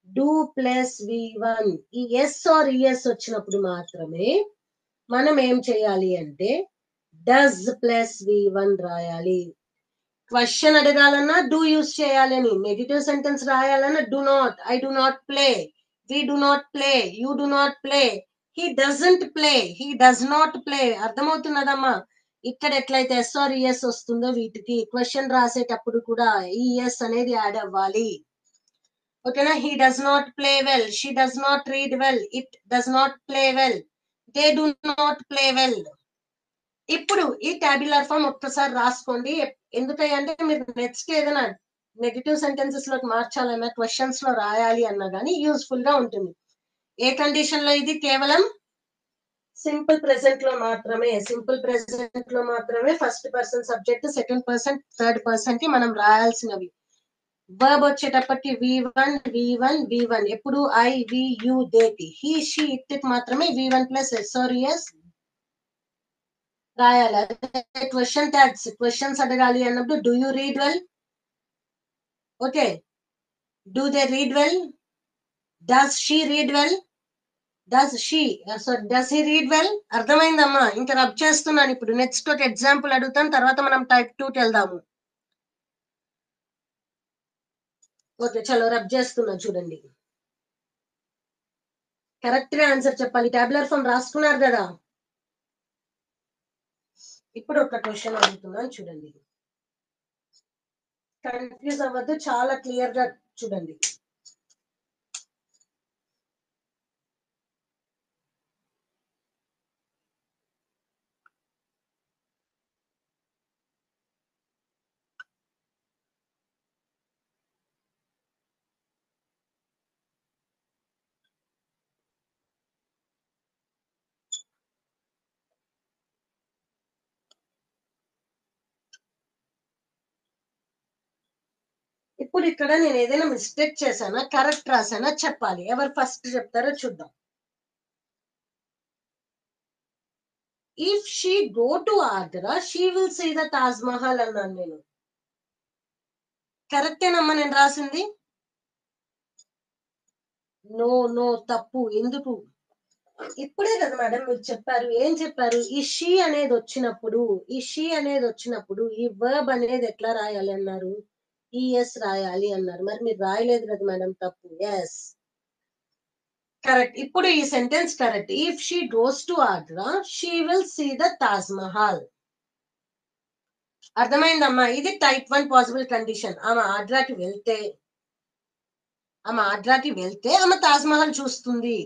do plus V1. ఈ ఎస్ ఆర్ ఈఎస్ వచ్చినప్పుడు మాత్రమే మనం ఏం చేయాలి అంటే డస్ ప్లస్ V1 రాయాలి. క్వశ్చన్ అడగాలన్నా డూ యూస్ చేయాలని, నెగటివ్ సెంటెన్స్ రాయాలన్నా do not, I do not play, we do not play, you do not play, he doesn't play, he does not play. అర్థమవుతున్నదమ్మా? ఇక్కడ ఎట్లయితే ఎస్ ఆర్ ఈఎస్ వస్తుందో వీటికి question రాసేటప్పుడు కూడా ఈఎస్ అనేది యాడ్ అవ్వాలి. ఓకేనా? He does not play well, she does not read well, it does not play well, they do not play well. ఇప్పుడు ఈ టాబ్యులర్ ఫామ్ ఒక్కసారి రాసుకోండి. ఎందుకంటే మీరు నెక్స్ట్ ఏదైనా నెగటివ్ సెంటెన్సెస్ లోకి మార్చాలన్నా, క్వశ్చన్స్ లో రాయాలి అన్నా కానీ యూస్ఫుల్ గా ఉంటుంది. ఏ కండిషన్ లో? ఇది కేవలం సింపుల్ ప్రెసెంట్ లో మాత్రమే. సింపుల్ ప్రెసెంట్ లో మాత్రమే first person subject, second person, third person కి మనం రాయాల్సినవి. వర్బ్ వచ్చేటప్పటికి V1. ఎప్పుడు ఐ, వి, యు, దే కి. హీ షీ ఇట్ కి మాత్రమే V1 plus yes or es రాయాలి. క్వశ్చన్ ట్యాగ్స్, క్వశ్చన్స్ అడగాలి అన్నప్పుడు do you read well? Okay, do they read well? Does she read well? Does he read well? అర్థమైందమ్మా? ఇంకా rub చేస్తున్నాను. ఇప్పుడు నెక్స్ట్ ఒక ఎగ్జాంపుల్ అడుగుతాను, తర్వాత మనం టైప్ 2కి వెళ్దాము. ఓకే, చలో రబ్ చేస్తున్నా చూడండి. కరెక్ట్ గా ఆన్సర్ చెప్పాలి. టాబ్యులర్ ఫామ్ రాసుకున్నారు కదా? ఇప్పుడు ఒక క్వశ్చన్ అడుగుతున్నాను చూడండి. కన్ఫ్యూజ్ అవ్వద్దు, చాలా క్లియర్ గా చూడండి. ఇప్పుడు ఇక్కడ నేను ఏదైనా మిస్టేక్ చేశానా కరెక్ట్ రాసానా చెప్పాలి. ఎవరు ఫస్ట్ చెప్తారో చూద్దాం. If she go to Agra she will see the Taj Mahal అన్నాను నేను. కరెక్టేనమ్మా నేను రాసింది? నో నో తప్పు. ఎందుకు? ఇప్పుడే కదా మేడం మీరు చెప్పారు. ఏం చెప్పారు? ఈ షీ అనేది వచ్చినప్పుడు ఈ వర్బ్ అనేది ఎట్లా రాయాలి అన్నారు? ఈఎస్ రాయాలి అన్నారు. మరి మీరు రాయలేదు కదా మేడం, తప్పు. Yes correct. ఇప్పుడు ఈ sentence correct. If she goes to Agra she will see the Taj Mahal. అర్థమైందమ్మా? ఇది టైప్ 1 పాసిబుల్ కండిషన్. ఆమె ఆగ్రాకి వెళ్తే ఆమె తాజ్ మహల్ చూస్తుంది.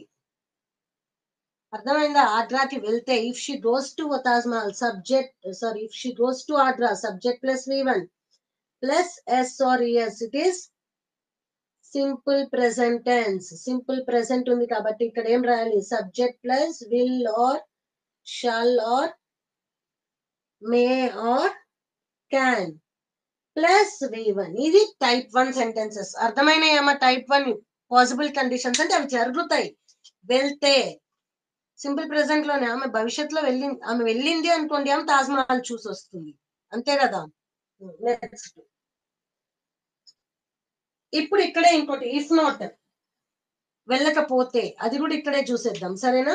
అర్థమైందా? ఆగ్రాకి వెళ్తే if she goes to Taj Mahal if she goes to Agra subject plus V1 plus yes or S, it is simple present tense. Simple present ఉంది కాబట్టి ఇక్కడ ఏం రాయాలి? Subject plus will or shall or may or can plus V1. ఇది type 1 sentences. అర్థమైనాయమ్మా? Type 1 possible conditions అంటే అవి జరుగుతాయి. వెళ్తే సింపుల్ ప్రెసెంట్ లోనే ఆమె భవిష్యత్తులో వెళ్ళింది అనుకోండి, ఆమె తాజ్ మహల్ చూసి వస్తుంది. అంతే కదా? నెక్స్ట్ ఇప్పుడు ఇక్కడే ఇంకోటి ఇఫ్ నాట్, వెళ్ళకపోతే, అది కూడా ఇక్కడే చూసేద్దాం. సరేనా?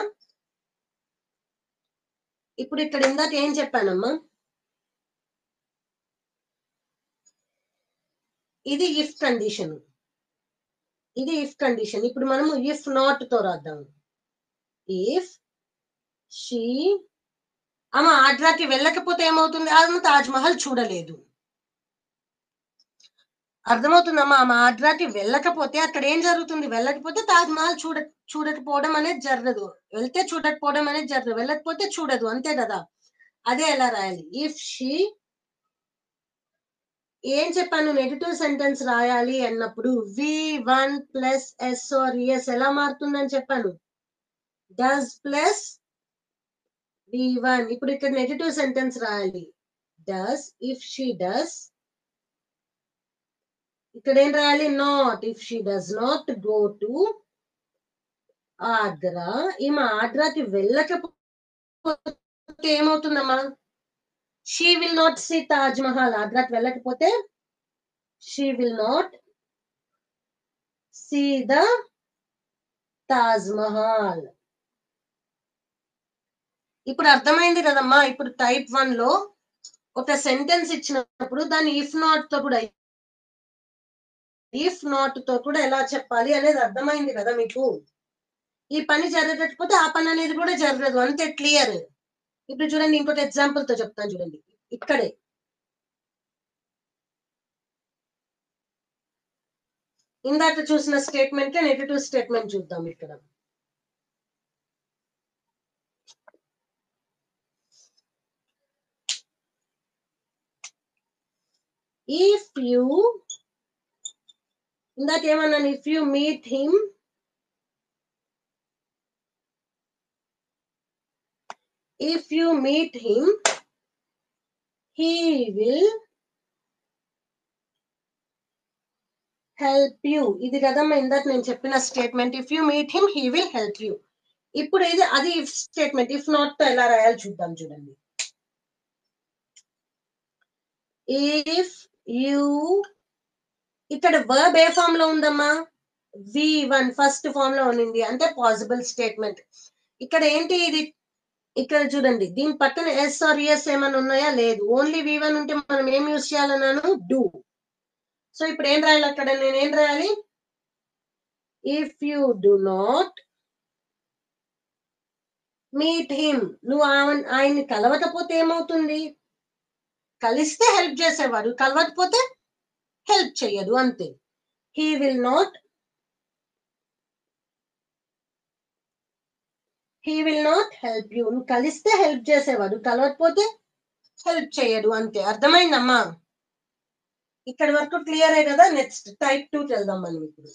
ఇప్పుడు ఇక్కడ ఇందాక ఏం చెప్పానమ్మా? ఇది ఇఫ్ కండిషన్. ఇప్పుడు మనము ఇఫ్ నాట్ తో రాద్దాం. ఇఫ్ షీ ఆమె ఆగ్రాకి వెళ్ళకపోతే ఏమవుతుంది? ఆమె తాజ్ మహల్ చూడలేదు. అర్థమవుతుందమ్మా? ఆమె ఆగ్రాకి వెళ్ళకపోతే అక్కడ ఏం జరుగుతుంది? వెళ్ళకపోతే తాజ్ మహల్ చూడకపోవడం అనేది జరగదు. వెళ్తే చూడకపోవడం అనేది జరగదు, వెళ్ళకపోతే చూడదు. అంతే కదా? అదే ఎలా రాయాలి? ఇఫ్ షీ ఏం చెప్పాను? నెగటివ్ సెంటెన్స్ రాయాలి అన్నప్పుడు V1 plus yes or yes ఎలా మారుతుందని చెప్పాను? Does plus V1. ఇప్పుడు ఇక్కడ నెగటివ్ సెంటెన్స్ రాయాలి. డస్. ఇఫ్ షీ డస్ ఇక్కడ ఏం రాయాలి? Not. If she does not go to Agra, ఈమె ఆగ్రాకి వెళ్ళకపోతే ఏమవుతుందమ్మా? She will not see Taj Mahal. ఆగ్రాకి వెళ్ళకపోతే she will not see the Taj Mahal. ఇప్పుడు అర్థమైంది కదమ్మా? ఇప్పుడు టైప్ 1 లో ఒక సెంటెన్స్ ఇచ్చినప్పుడు దాన్ని ఇఫ్ నాట్ తో కూడా ఎలా చెప్పాలి అనేది అర్థమైంది కదా మీకు? ఈ పని జరగకపోతే ఆ పని అనేది కూడా జరగదు. అంతే, క్లియర్. ఇప్పుడు చూడండి, ఇంకోటి ఎగ్జాంపుల్ తో చెప్తాను చూడండి. ఇక్కడే ఇందాక చూసిన స్టేట్మెంట్ నెగటివ్ స్టేట్మెంట్ చూద్దాం. ఇక్కడ ఇఫ్ యూ ఇందాక ఏమన్నాను? If you meet him he will help you. ఇది కదమ్మా ఇందాక నేను చెప్పిన statement. If you meet him he will help you. ఇప్పుడు అది ఇఫ్ స్టేట్మెంట్. ఇఫ్ నాట్ తో ఎలా రాయాలి చూద్దాం. చూడండి, ఇఫ్ యూ ఇక్కడ వర్బ్ ఏ ఫామ్ లో ఉందమ్మా? V1 ఫస్ట్ ఫామ్ లో ఉంది, అంటే పాసిబుల్ స్టేట్మెంట్. ఇక్కడ ఏంటి? ఇది ఇక్కడ చూడండి, దీని పక్కన ఎస్ ఆర్ ఎస్ ఏమైనా ఉన్నాయా? లేదు. ఓన్లీ V1 ఉంటే మనం ఏం యూజ్ చేయాలన్నాను? డూ. సో ఇప్పుడు ఏం రాయాలి? అక్కడ నేను ఏం రాయాలి? If you do not meet him, నువ్వు ఆయన్ని కలవకపోతే ఏమవుతుంది? కలిస్తే హెల్ప్ చేసేవాడు, కలవకపోతే హెల్ప్ చెయ్యడు. అంతే. He will not help you. నువ్వు కలిస్తే హెల్ప్ చేసేవాడు, కలవకపోతే హెల్ప్ చేయడు. అంతే. అర్థమైందమ్మా? ఇక్కడ వరకు క్లియరే కదా? నెక్స్ట్ టైప్ 2కి వెళ్దాం మనం ఇప్పుడు.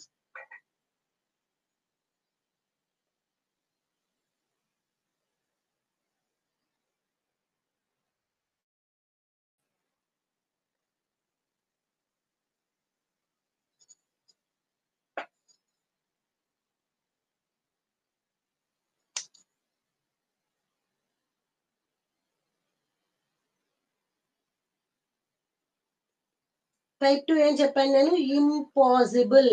టైప్ 2 ఏం చెప్పాను నేను? ఇంపాసిబుల్.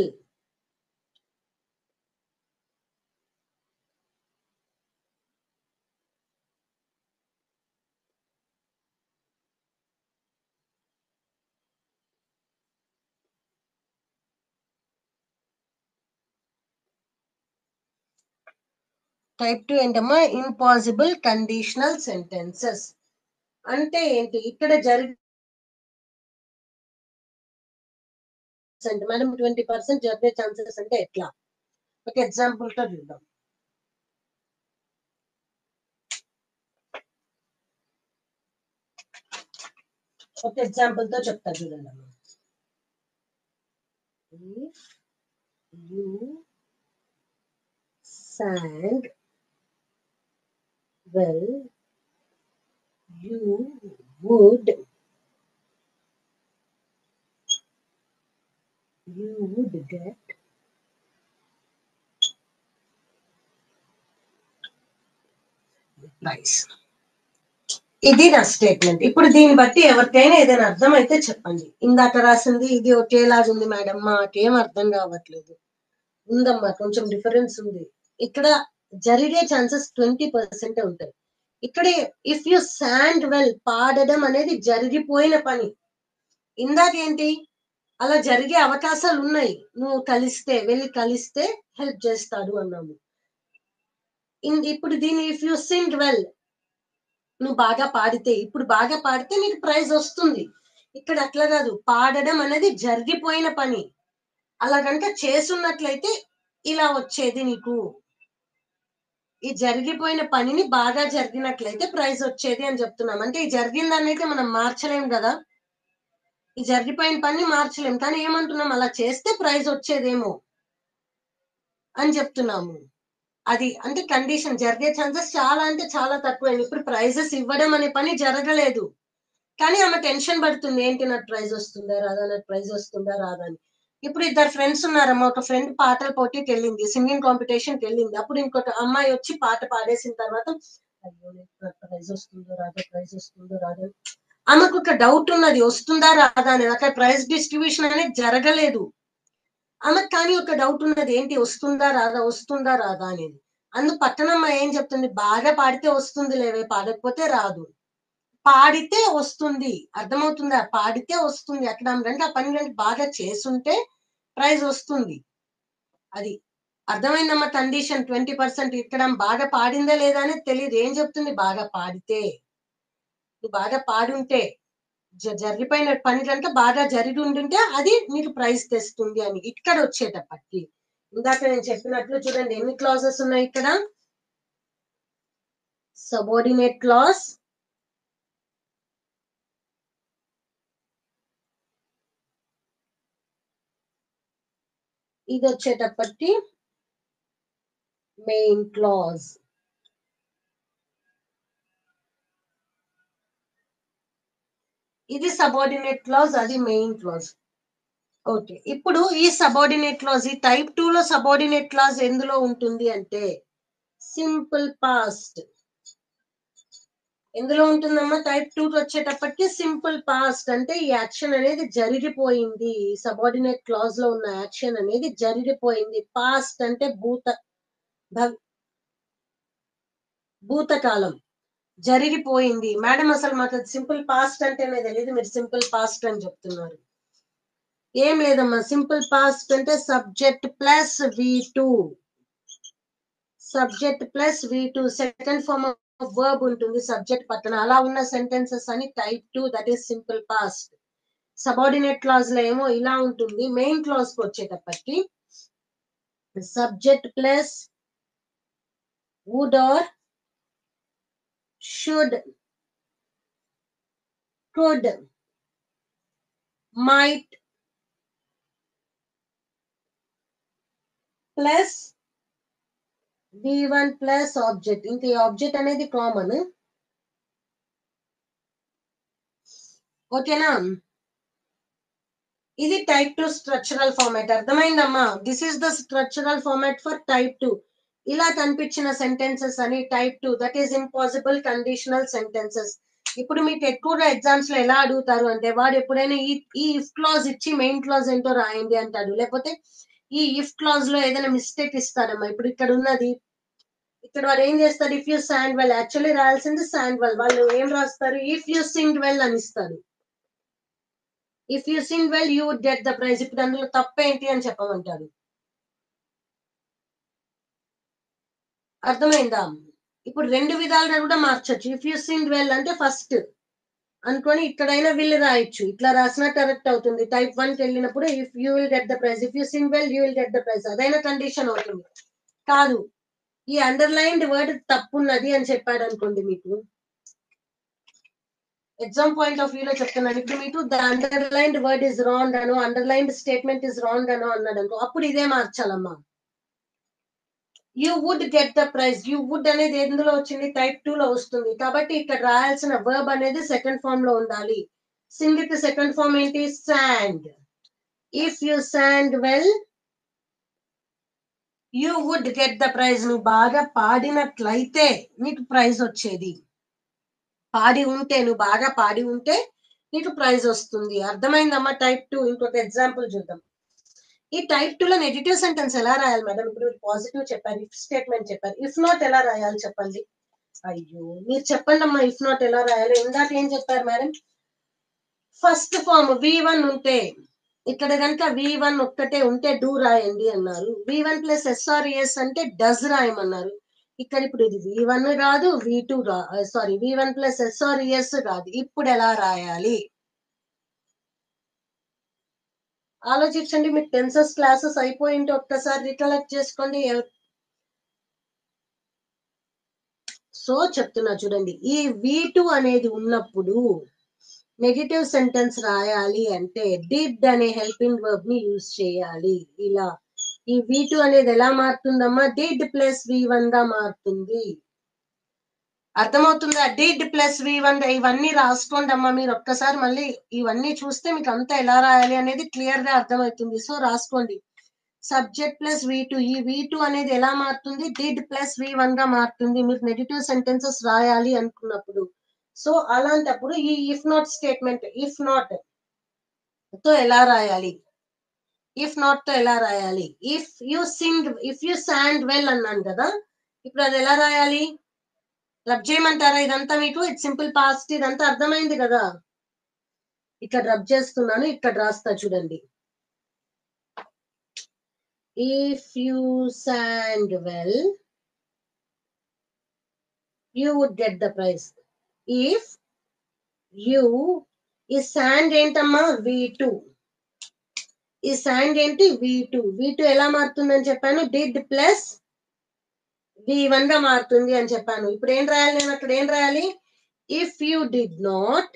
టైప్ 2 ఏంటమ్మా? Impossible conditional sentences. అంటే ఏంటి? ఇక్కడ మేడం 20% జరిగే ఛాన్సెస్ అంటే ఎట్లా? ఒక ఎగ్జాంపుల్ తో చూద్దాం. ఒక ఎగ్జాంపుల్ తో చెప్తా చూడండి అమ్మా. If you sang well, you would get prize. ఇది నా స్టేట్మెంట్. ఇప్పుడు దీన్ని బట్టి ఎవరికైనా ఏదైనా అర్థం అయితే చెప్పండి. ఇందాక రాసింది ఇది ఒకేలాగా ఉంది మేడం, మాకేం అర్థం కావట్లేదు. ఉందమ్మా, కొంచెం డిఫరెన్స్ ఉంది. ఇక్కడ జరిగే ఛాన్సెస్ 20% ఉంటాయి. ఇక్కడ ఇఫ్ యు సాంగ్ వెల్, పాడడం అనేది జరిగిపోయిన పని. ఇందాకేంటి? అలా జరిగే అవకాశాలు ఉన్నాయి. నువ్వు వెళ్ళి కలిస్తే హెల్ప్ చేస్తాడు అన్నాము. ఇప్పుడు దీన్ని ఇఫ్ యు సింగ్ వెల్, నువ్వు బాగా పాడితే, ఇప్పుడు బాగా పాడితే నీకు ప్రైజ్ వస్తుంది. ఇక్కడ అట్లా కాదు, పాడడం అనేది జరిగిపోయిన పని. అలా కనుక చేసున్నట్లయితే ఇలా వచ్చేది నీకు. ఈ జరిగిపోయిన పనిని బాగా జరిగినట్లయితే ప్రైజ్ వచ్చేది అని చెప్తున్నాం. అంటే ఈ జరిగిందాన్ని అయితే మనం మార్చలేం కదా, ఈ జరిగిపోయిన పని మార్చలేం. కానీ ఏమంటున్నాం? అలా చేస్తే ప్రైజ్ వచ్చేదేమో అని చెప్తున్నాము. అది అంటే కండిషన్. జరిగే ఛాన్సెస్ చాలా అంటే చాలా తక్కువ. ఇప్పుడు ప్రైజెస్ ఇవ్వడం అనే పని జరగలేదు, కానీ ఆమె టెన్షన్ పడుతుంది. ఏంటి, నాకు ప్రైజ్ వస్తుందా రాదా, నాకు ప్రైజ్ వస్తుందా రాదా అని. ఇప్పుడు ఇద్దరు ఫ్రెండ్స్ ఉన్నారమ్మా. ఒక ఫ్రెండ్ పాటల పోటీకి వెళ్ళింది, సింగింగ్ కాంపిటీషన్కి వెళ్ళింది. అప్పుడు ఇంకొక అమ్మాయి వచ్చి పాట పాడేసిన తర్వాత, అయ్యో నాకు ప్రైజ్ వస్తుందో రాదా, ప్రైజ్ వస్తుందో రాదా, ఆమెకు ఒక డౌట్ ఉన్నది, వస్తుందా రాదా అనేది. అక్కడ ప్రైజ్ డిస్ట్రిబ్యూషన్ అనేది జరగలేదు ఆమెకు, కానీ ఒక డౌట్ ఉన్నది, ఏంటి, వస్తుందా రాదా అనేది. పక్కనమ్మ ఏం చెప్తుంది? బాగా పాడితే వస్తుంది లేవే, పాడకపోతే రాదు. పాడితే వస్తుంది, అర్థమవుతుందా? పాడితే వస్తుంది. అక్కడ అంటే ఆ పని బాగా చేసుంటే ప్రైజ్ వస్తుంది. అది అర్థమైందమ్మా కండిషన్. 20% ఇక్కడ బాగా పాడిందా లేదా అనేది తెలియదు. ఏం చెప్తుంది? బాగా పాడితే, నువ్వు బాగా పాడుంటే, జరిగిపోయిన పని కనుక బాగా జరిగి ఉంటుంటే అది నీకు ప్రైజ్ తెస్తుంది అని. ఇక్కడ వచ్చేటప్పటికి ఇందాక నేను చెప్పినట్లు చూడండి, ఎన్ని క్లాజెస్ ఉన్నాయి ఇక్కడ? సబార్డినేట్ క్లాజ్, ఇది వచ్చేటప్పటికి మెయిన్ క్లాజ్. ఇది సబార్డినేట్ క్లాజ్, అది మెయిన్ క్లాజ్. ఓకే, ఇప్పుడు ఈ సబార్డినేట్ క్లాజ్, ఈ టైప్ 2 లో సబార్డినేట్ క్లాజ్ ఎందులో ఉంటుంది అంటే సింపుల్ పాస్ట్. ఎందులో ఉంటుందమ్మా? టైప్ 2 వచ్చేటప్పటికి సింపుల్ పాస్ట్. అంటే ఈ యాక్షన్ అనేది జరిగిపోయింది. సబార్డినేట్ క్లాజ్ లో ఉన్న యాక్షన్ అనేది జరిగిపోయింది. పాస్ట్ అంటే భూతకాలం, జరిగిపోయింది. మేడం అసలు మాకు సింపుల్ పాస్ట్ అంటేనే తెలియదు, మీరు సింపుల్ పాస్ట్ అని చెప్తున్నారు. ఏం లేదమ్మా, సింపుల్ పాస్ట్ అంటే subject plus V2, subject plus V2, second form of verb ఉంటుంది సబ్జెక్ట్ పక్కన. అలా ఉన్న సెంటెన్సెస్ అని type 2, that is simple past. Subordinate clause లో ఏమో ఇలా ఉంటుంది. మెయిన్ క్లాజ్ కి వచ్చేటప్పటికి subject plus would or should, could, might plus V1 plus object. ఇంకా ఈ ఆబ్జెక్ట్ అనేది కామన్. ఓకేనా? ఇది టైప్ 2 స్ట్రక్చరల్ ఫార్మాట్. అర్థమైందమ్మా? This is the structural format for type 2. ఇలా కనిపించిన సెంటెన్సెస్ అని type 2, that is impossible conditional sentences. ఇప్పుడు మీకు ఎక్కువగా ఎగ్జామ్స్ లో ఎలా అడుగుతారు అంటే వాడు ఎప్పుడైనా ఈ ఇఫ్ క్లాజ్ ఇచ్చి మెయిన్ క్లాజ్ ఏంటో రాయండి అంటాడు, లేకపోతే ఈ ఇఫ్ క్లాజ్ లో ఏదైనా మిస్టేక్ ఇస్తారమ్మా. ఇప్పుడు ఇక్కడ ఉన్నది, ఇక్కడ వాడు ఏం చేస్తారు, if you sang well, actually రాయాల్సింది సాండ్ వెల్, వాళ్ళు ఏం రాస్తారు, ఇఫ్ యూ సింగ్ వెల్ అని ఇస్తారు. If you sing well you would get the prize. ఇప్పుడు అందులో తప్పేంటి అని చెప్పమంటారు. అర్థమైందా? ఇప్పుడు రెండు విధాలుగా కూడా మార్చొచ్చు. ఇఫ్ యూ సింగ్ వెల్ అంటే ఫస్ట్ అనుకొని ఇక్కడైనా విల్ రాయొచ్చు, ఇట్లా రాసినా కరెక్ట్ అవుతుంది. టైప్ 1 కి వెళ్ళినప్పుడు if you will get the prize, if you sing well you will get the prize, అదైనా కండిషన్ అవుతుంది. కాదు, ఈ అండర్లైన్డ్ వర్డ్ తప్పున్నది అని చెప్పాడు అనుకోండి, మీకు ఎగ్జామ్ పాయింట్ ఆఫ్ వ్యూ లో చెప్తున్నాను. ఇప్పుడు మీకు the underlined word is wrong అను, అండర్లైన్డ్ స్టేట్మెంట్ ఇస్ రాంగ్ అను అన్నాడు అనుకో, అప్పుడు ఇదే మార్చాలమ్మా. You would get the prize, you would అనేది ఎందులో వచ్చింది, టైప్ 2 లో వస్తుంది. కాబట్టి ఇక్కడ రాయాల్సిన వర్బ్ అనేది సెకండ్ ఫామ్ లో ఉండాలి. సింగ్ కి సెకండ్ ఫామ్ ఏంటి, sang. If you sang well you would get the prize. నువ్వు బాగా పాడినట్లయితే నీకు ప్రైజ్ వచ్చేది. నువ్వు బాగా పాడి ఉంటే నీకు ప్రైజ్ వస్తుంది. అర్థమైందమ్మా? టైప్ 2. ఇంకొక ఎగ్జాంపుల్ చూద్దాం. ఈ టైప్ 2 లో నెగటివ్ సెంటెన్స్ ఎలా రాయాలి మేడం? ఇప్పుడు పాజిటివ్ చెప్పారు, ఇఫ్ స్టేట్మెంట్ చెప్పారు, ఇఫ్ నాట్ ఎలా రాయాలి చెప్పండి. అయ్యో, మీరు చెప్పండి అమ్మా, ఇఫ్ నాట్ ఎలా రాయాలి. ఇందాక ఏం చెప్పారు మేడం, ఫస్ట్ ఫామ్ V1 ఉంటే, ఇక్కడ కనుక V1 ఒక్కటే ఉంటే డూ రాయండి అన్నారు. V1 ప్లస్ SRES అంటే డస్ రాయమన్నారు. ఇక్కడ ఇప్పుడు ఇది V1 రాదు, V2 sorry V1 plus SRES రాదు. ఇప్పుడు ఎలా రాయాలి ఆలోచించండి. మీకు టెన్సెస్ క్లాసెస్ అయిపోయింటే ఒక్కసారి రికలెక్ట్ చేసుకోండి. సో చెప్తున్నా చూడండి, ఈ V2 అనేది ఉన్నప్పుడు నెగటివ్ సెంటెన్స్ రాయాలి అంటే డిడ్ అనే హెల్పింగ్ వర్బ్ ని యూజ్ చేయాలి. ఇలా ఈ V2 అనేది ఎలా మారుతుందమ్మా, డిడ్ ప్లస్ V1 గా మారుతుంది. అర్థమవుతుందా? Did plus V1. ఇవన్నీ రాసుకోండి అమ్మా. మీరు ఒక్కసారి మళ్ళీ ఇవన్నీ చూస్తే మీకు అంతా ఎలా రాయాలి అనేది క్లియర్ గా అర్థమవుతుంది. సో రాసుకోండి. సబ్జెక్ట్ ప్లస్ V2, ఈ V2 అనేది ఎలా మారుతుంది, డిడ్ ప్లస్ V1 గా మారుతుంది మీరు నెగటివ్ సెంటెన్సెస్ రాయాలి అనుకున్నప్పుడు. సో అలాంటప్పుడు ఈ if not statement, if not తో ఎలా రాయాలి, ఇఫ్ నాట్ తో ఎలా రాయాలి, ఇఫ్ యూ సాండ్ వెల్ అన్నాను కదా, ఇప్పుడు అది ఎలా రాయాలి, రబ్ చేయమంటారా? ఇదంతా మీకు ఇట్స్ సింపుల్ పాస్ట్, ఇదంతా అర్థమైంది కదా. ఇక్కడ రబ్ చేస్తున్నాను, ఇక్కడ రాస్తా చూడండి. If you sang well you would get the prize. If you, ఈ శాండ్ ఏంటమ్మా, V2. ఈ శాండ్ ఏంటి, V2 ఎలా మారుతుందని చెప్పాను, డిడ్ ప్లస్ V1 గా మారుతుంది అని చెప్పాను. ఇప్పుడు ఏం రాయాలి నేను అక్కడ, ఏం రాయాలి, ఇఫ్ యూ డిడ్ నాట్,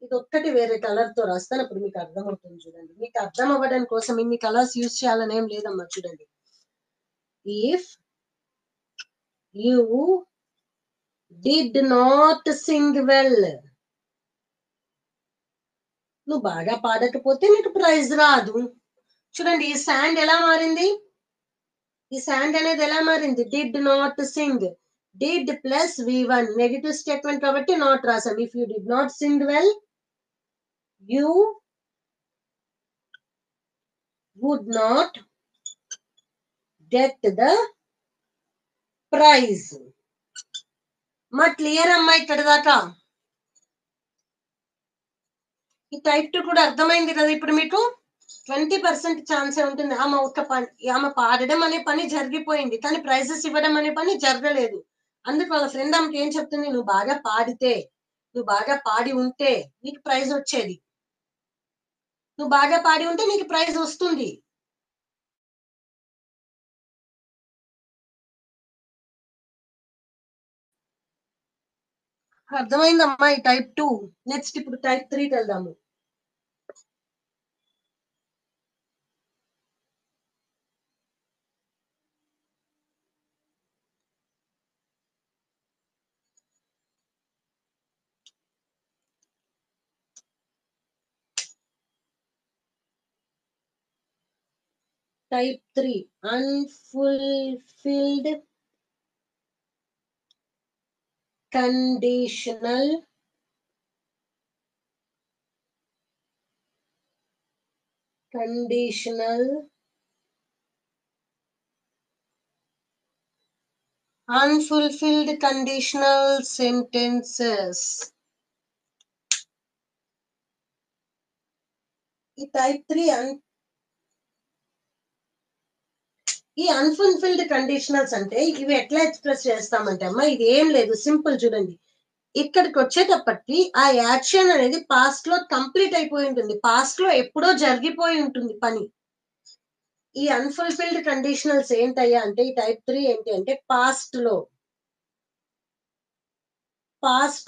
ఇది ఒక్కటి వేరే కలర్ తో రాస్తాను, అప్పుడు మీకు అర్థమవుతుంది చూడండి. మీకు అర్థం అవ్వడం కోసం ఇన్ని కలర్స్ యూజ్ చేయాలని ఏం లేదమ్మా. చూడండి, if you did not sing well, నువ్వు బాగా పాడకపోతే నీకు ప్రైజ్ రాదు. చూడండి, ఈ శాండ్ ఎలా మారింది, ఈ శాండ్ అనేది ఎలా మారింది, did not sing, did plus V1 negative statement కాబట్టి నాట్ రాసాం. If you did not sing well you would not get the prize. మా క్లియర్ అమ్మా ఇక్కడ దాకా? ఈ టైప్ 2 కూడా అర్థమైంది కదా. ఇప్పుడు మీకు 20% ఛాన్సే ఉంటుంది. ఆమె ఒక పని, ఆమె పాడడం అనే పని జరిగిపోయింది, కానీ ప్రైజెస్ ఇవ్వడం అనే పని జరగలేదు. అందుకు వాళ్ళ ఫ్రెండ్ ఆమెకి ఏం చెప్తుంది, నువ్వు బాగా పాడితే, నువ్వు బాగా పాడి ఉంటే నీకు ప్రైజ్ వచ్చేది, నువ్వు బాగా పాడి ఉంటే నీకు ప్రైజ్ వస్తుంది. అర్థమైందమ్మా ఈ టైప్ 2. నెక్స్ట్ ఇప్పుడు టైప్ 3కి వెళ్దాము. Type 3 unfulfilled conditional unfulfilled conditional sentences. ఈ టైప్ 3 ఈ అన్ఫుల్ఫిల్డ్ కండిషనల్స్ అంటే ఇవి ఎట్లా ఎక్స్ప్రెస్ చేస్తామంటే అమ్మా, ఇది ఏం లేదు, సింపుల్ చూడండి. ఇక్కడికి వచ్చేటప్పటికి ఆ యాక్షన్ అనేది పాస్ట్ లో కంప్లీట్ అయిపోయి ఉంటుంది, పాస్ట్ లో ఎప్పుడో జరిగిపోయి ఉంటుంది పని. ఈ అన్ఫుల్ఫిల్డ్ కండిషనల్స్ ఏంటయ్యా అంటే, ఈ టైప్ 3 ఏంటి అంటే పాస్ట్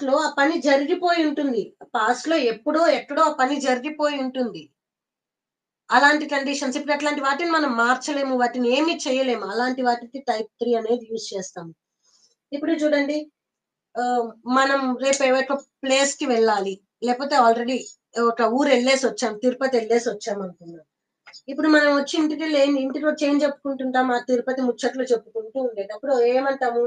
లో ఆ పని జరిగిపోయి ఉంటుంది, పాస్ట్ లో ఎప్పుడో ఎక్కడో ఆ పని జరిగిపోయి ఉంటుంది. అలాంటి కండిషన్స్, ఇప్పుడు అట్లాంటి వాటిని మనం మార్చలేము, వాటిని ఏమి చేయలేము, అలాంటి వాటికి టైప్ 3 అనేది యూజ్ చేస్తాము. ఇప్పుడు చూడండి, మనం రేపు ఒక ప్లేస్ కి వెళ్ళాలి, లేకపోతే ఆల్రెడీ ఒక ఊరు వెళ్ళేసి వచ్చాం, తిరుపతి వెళ్ళేసి వచ్చాం అనుకున్నాం. ఇప్పుడు మనం వచ్చి ఇంటికి వచ్చి ఏం చెప్పుకుంటుంటాం, ఆ తిరుపతి ముచ్చట్లు చెప్పుకుంటూ ఉండేటప్పుడు ఏమంటాము,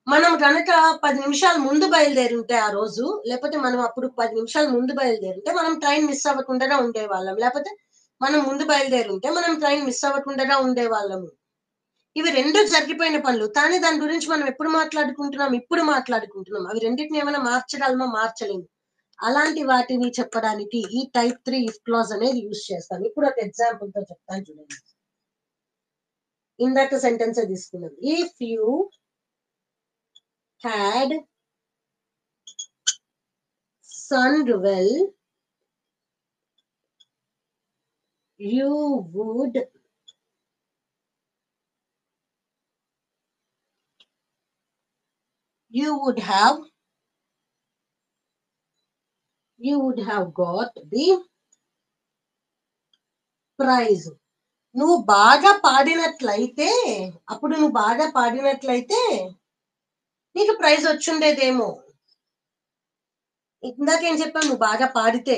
మనం కనుక 10 నిమిషాలు ముందు బయలుదేరుంటే ఆ రోజు, లేకపోతే మనం అప్పుడు 10 నిమిషాలు ముందు బయలుదేరుంటే మనం ట్రైన్ మిస్ అవ్వకుండా ఉండేవాళ్ళం, లేకపోతే మనం ముందు బయలుదేరుంటే మనం ట్రైన్ మిస్ అవ్వకుండా ఉండేవాళ్ళము. ఇవి రెండు జరిగిపోయిన పనులు, కానీ దాని గురించి మనం ఎప్పుడు మాట్లాడుకుంటున్నాం, ఇప్పుడు మాట్లాడుకుంటున్నాం. అవి రెండింటిని ఏమైనా మార్చగలమా, మార్చలేము. అలాంటి వాటిని చెప్పడానికి ఈ టైప్ 3 ఇఫ్ క్లాజ్ అనేది యూజ్ చేస్తాను. ఇప్పుడు ఒక ఎగ్జాంపుల్ తో చెప్తాను చూడండి. ఇందాక సెంటెన్స్ తీసుకున్నాం, if you had sung well, you would have got the prize. నువ్వు బాగా పాడినట్లయితే, అప్పుడు నువ్వు బాగా పాడినట్లయితే నీకు ప్రైజ్ వచ్చుండేదేమో. ఇందాకేం చెప్పావు, నువ్వు బాగా పాడితే,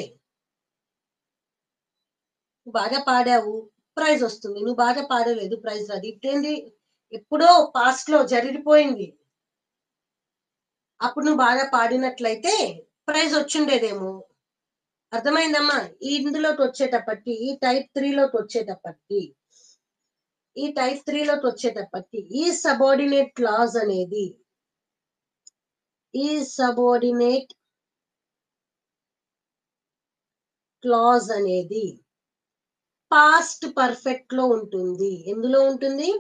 నువ్వు బాగా పాడావు ప్రైజ్ వస్తుంది, నువ్వు బాగా పాడలేదు ప్రైజ్ రాదు. ఇదేంటి, ఎప్పుడో పాస్ట్ లో జరిగిపోయింది, అప్పుడు నువ్వు బాగా పాడినట్లయితే ప్రైజ్ వచ్చుండేదేమో. అర్థమైందమ్మా? ఇందులోకి వచ్చేటప్పటికి, ఈ టైప్ 3 లోకి వచ్చేటప్పటికి, ఈ సబార్డినేట్ క్లాజ్ అనేది, పాస్ట్ పర్ఫెక్ట్ లో ఉంటుంది. ఎందులో ఉంటుంది?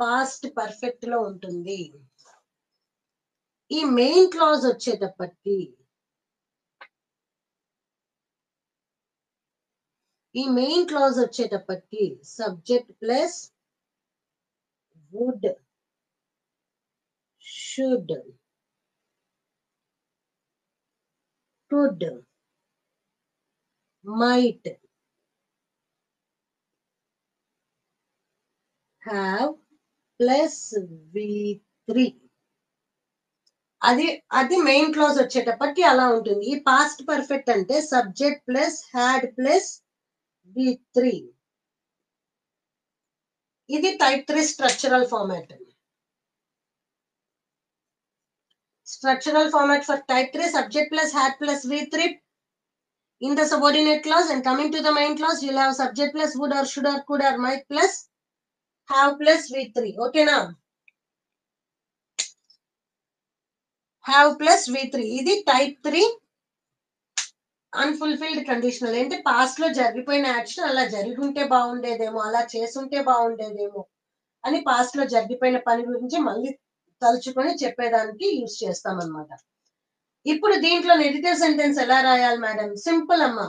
పాస్ట్ పర్ఫెక్ట్ లో ఉంటుంది. ఈ మెయిన్ క్లాజ్ వచ్చేటప్పటికి, subject plus would, should, could, might, have plus V3. అది మెయిన్ క్లాజ్ వచ్చేటప్పటికి అలా ఉంటుంది. ఈ పాస్ట్ పర్ఫెక్ట్ అంటే subject plus had plus V3. ఇది type 3 structural format. For type 3, subject plus had plus V3 in the subordinate clause, and coming to the main clause, you'll have subject plus would or should or could or might plus have plus V3. Okay now? Have plus V3. ఇది type 3 unfulfilled conditional. అంటే past లో జరిగిపోయిన action అలా జరుగుంటే బాగుండేదేమో, అలా చేసుంటే బాగుండేదేమో అని past లో జరిగిపోయిన పని గురించి మళ్ళీ తలుచుకొని చెప్పేదానికి యూజ్ చేస్తాం అన్నమాట. ఇప్పుడు దీంట్లో నెగటివ్ సెంటెన్స్ ఎలా రాయాలి మేడం? సింపుల్ అమ్మా.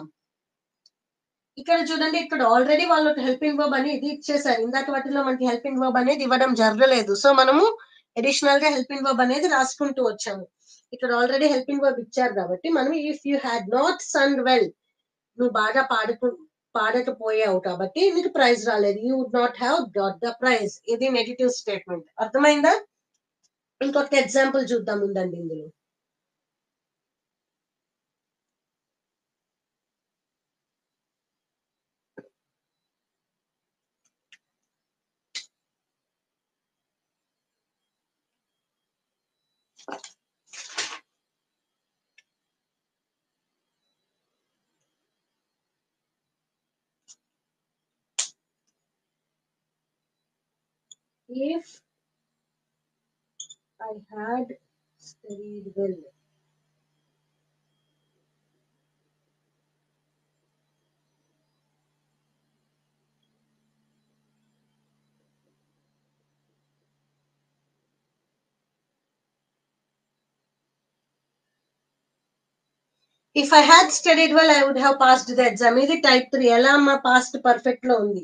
ఇక్కడ చూడండి, ఇక్కడ ఆల్రెడీ వాళ్ళు హెల్పింగ్ వర్బ్ అనేది ఇచ్చేసారు. ఇందాక వాటిలో మనకి హెల్పింగ్ వర్బ్ అనేది ఇవ్వడం జరగలేదు. సో మనము అడిషనల్ గా హెల్పింగ్ వర్బ్ అనేది రాసుకుంటూ వచ్చాము. ఇక్కడ ఆల్రెడీ హెల్పింగ్ వర్బ్ ఇచ్చారు కాబట్టి మనం if you had not sung well, నువ్వు బాగా పాడకపోయావు కాబట్టి నీకు ప్రైజ్ రాలేదు, you would not have got the prize. ఇది నెగటివ్ స్టేట్మెంట్. అర్థమైందా? ఇంకొక ఎగ్జాంపుల్ చూద్దాం ఉందండి ఇందులో. If I had studied well. If I had studied well, I would have passed the exam. ఇది టైప్ 3. ఎలా అమ్మా పాస్ట్ పర్ఫెక్ట్ లో ఉంది?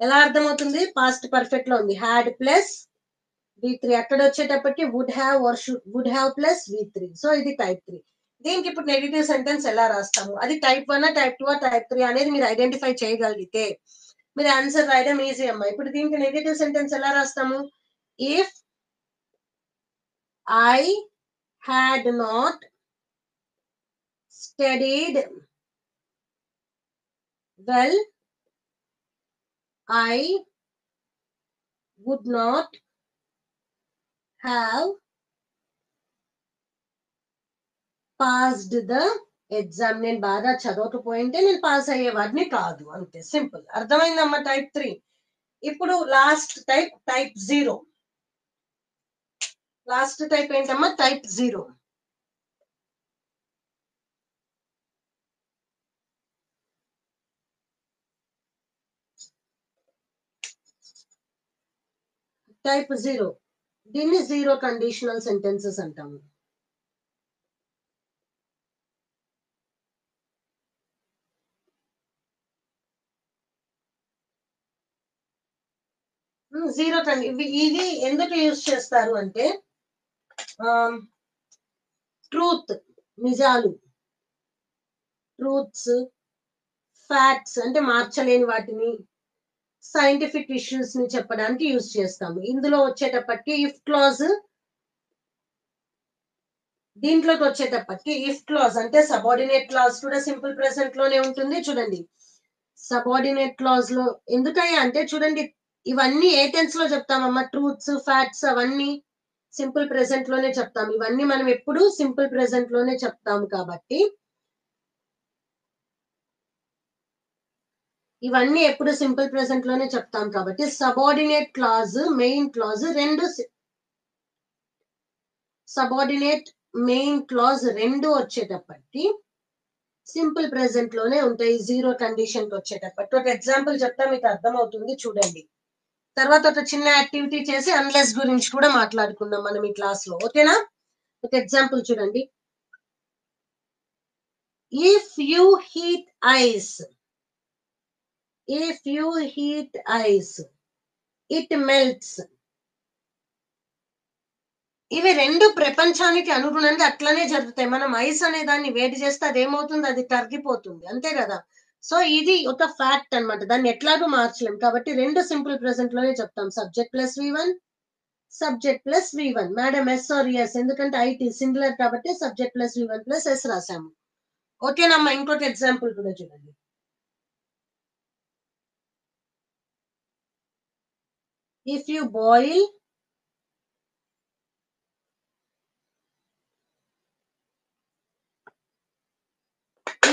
ఎలా అర్థమవుతుంది? పాస్ట్ పర్ఫెక్ట్ లో ఉంది. Had plus V3. అక్కడ వచ్చేటప్పటికి would have or would have plus V3. So ఇది టైప్ 3. దీనికి ఇప్పుడు నెగటివ్ సెంటెన్స్ ఎలా రాస్తాము? అది టైప్ 1 టైప్ 2 టైప్ 3 అనేది మీరు ఐడెంటిఫై చేయగలిగితే మీరు ఆన్సర్ రాయడం ఈజీ అమ్మా. ఇప్పుడు దీనికి నెగటివ్ సెంటెన్స్ ఎలా రాస్తాము? If I had not studied well, I would not have passed the exam. నేను బాగా చదవకపోయింటే నేను పాస్ అయ్యేవాడిని కాదు. అంతే, సింపుల్. అర్థమైందమ్మా టైప్ 3. ఇప్పుడు last type, type 0. Last type ఏంటమ్మా? టైప్ 0. టైప్ 0. దీన్ని జీరో కండిషనల్ సెంటెన్సెస్ అంటాము. జీరో ఇది ఎందుకు యూజ్ చేస్తారు అంటే ట్రూత్, నిజాలు, ట్రూత్స్, ఫ్యాక్ట్స్ అంటే మార్చలేని వాటిని, సైంటిఫిక్ ఇష్యూస్ ని చెప్పడానికి యూజ్ చేస్తాము. ఇందులో వచ్చేటప్పటికి ఇఫ్ క్లాజ్, దీంట్లోకి వచ్చేటప్పటికి ఇఫ్ క్లాజ్ అంటే సబార్డినేట్ క్లాజ్ కూడా సింపుల్ ప్రెసెంట్ లోనే ఉంటుంది. చూడండి, సబార్డినేట్ క్లాజ్ లో ఎందుకయ్యా అంటే చూడండి, ఇవన్నీ ఏ టెన్స్ లో చెప్తామమ్మా? ట్రూత్స్, ఫ్యాక్ట్స్ అవన్నీ సింపుల్ ప్రెసెంట్ లోనే చెప్తాం. ఇవన్నీ మనం ఎప్పుడు సింపుల్ ప్రెసెంట్ లోనే చెప్తాము కాబట్టి ఇవన్నీ ఎప్పుడు సింపుల్ ప్రెసెంట్ లోనే చెప్తాం కాబట్టి సబార్డినేట్ క్లాజ్, మెయిన్ క్లాజ్ రెండు, సబార్డినేట్ మెయిన్ క్లాజ్ రెండు వచ్చేటప్పటికి సింపుల్ ప్రెసెంట్ లోనే ఉంటాయి. జీరో కండిషన్ కి వచ్చేటప్పటికి ఒక ఎగ్జాంపుల్ చెప్తా, మీకు అర్థమవుతుంది. చూడండి, తర్వాత ఒక చిన్న యాక్టివిటీ చేసి అన్లెస్ గురించి కూడా మాట్లాడుకుందాం మనం ఈ క్లాస్ లో, ఓకేనా? ఒక ఎగ్జాంపుల్ చూడండి. If you heat ice, if you heat ice it melts. ఇవి రెండు ప్రపంచానికి అనుగుణంగా అట్లనే జరుగుతాయి. మనం ఐస్ అనే దాన్ని వేడి చేస్తే అది ఏమవుతుంది? అది కరిగిపోతుంది, అంతే కదా? సో ఇది ఒక ఫ్యాక్ట్ అన్నమాట. దాన్ని ఎట్లాగో మార్చలేం కాబట్టి రెండు సింపుల్ ప్రెసెంట్ లోనే చెప్తాం. Subject plus V1, subject plus V1. Madam S or S, ఎందుకంటే ఐటీ సింగులర్ కాబట్టి subject plus V1 plus S రాసాము. ఓకేనమ్మా? ఇంకొక ఎగ్జాంపుల్ కూడా చూడండి. If you boil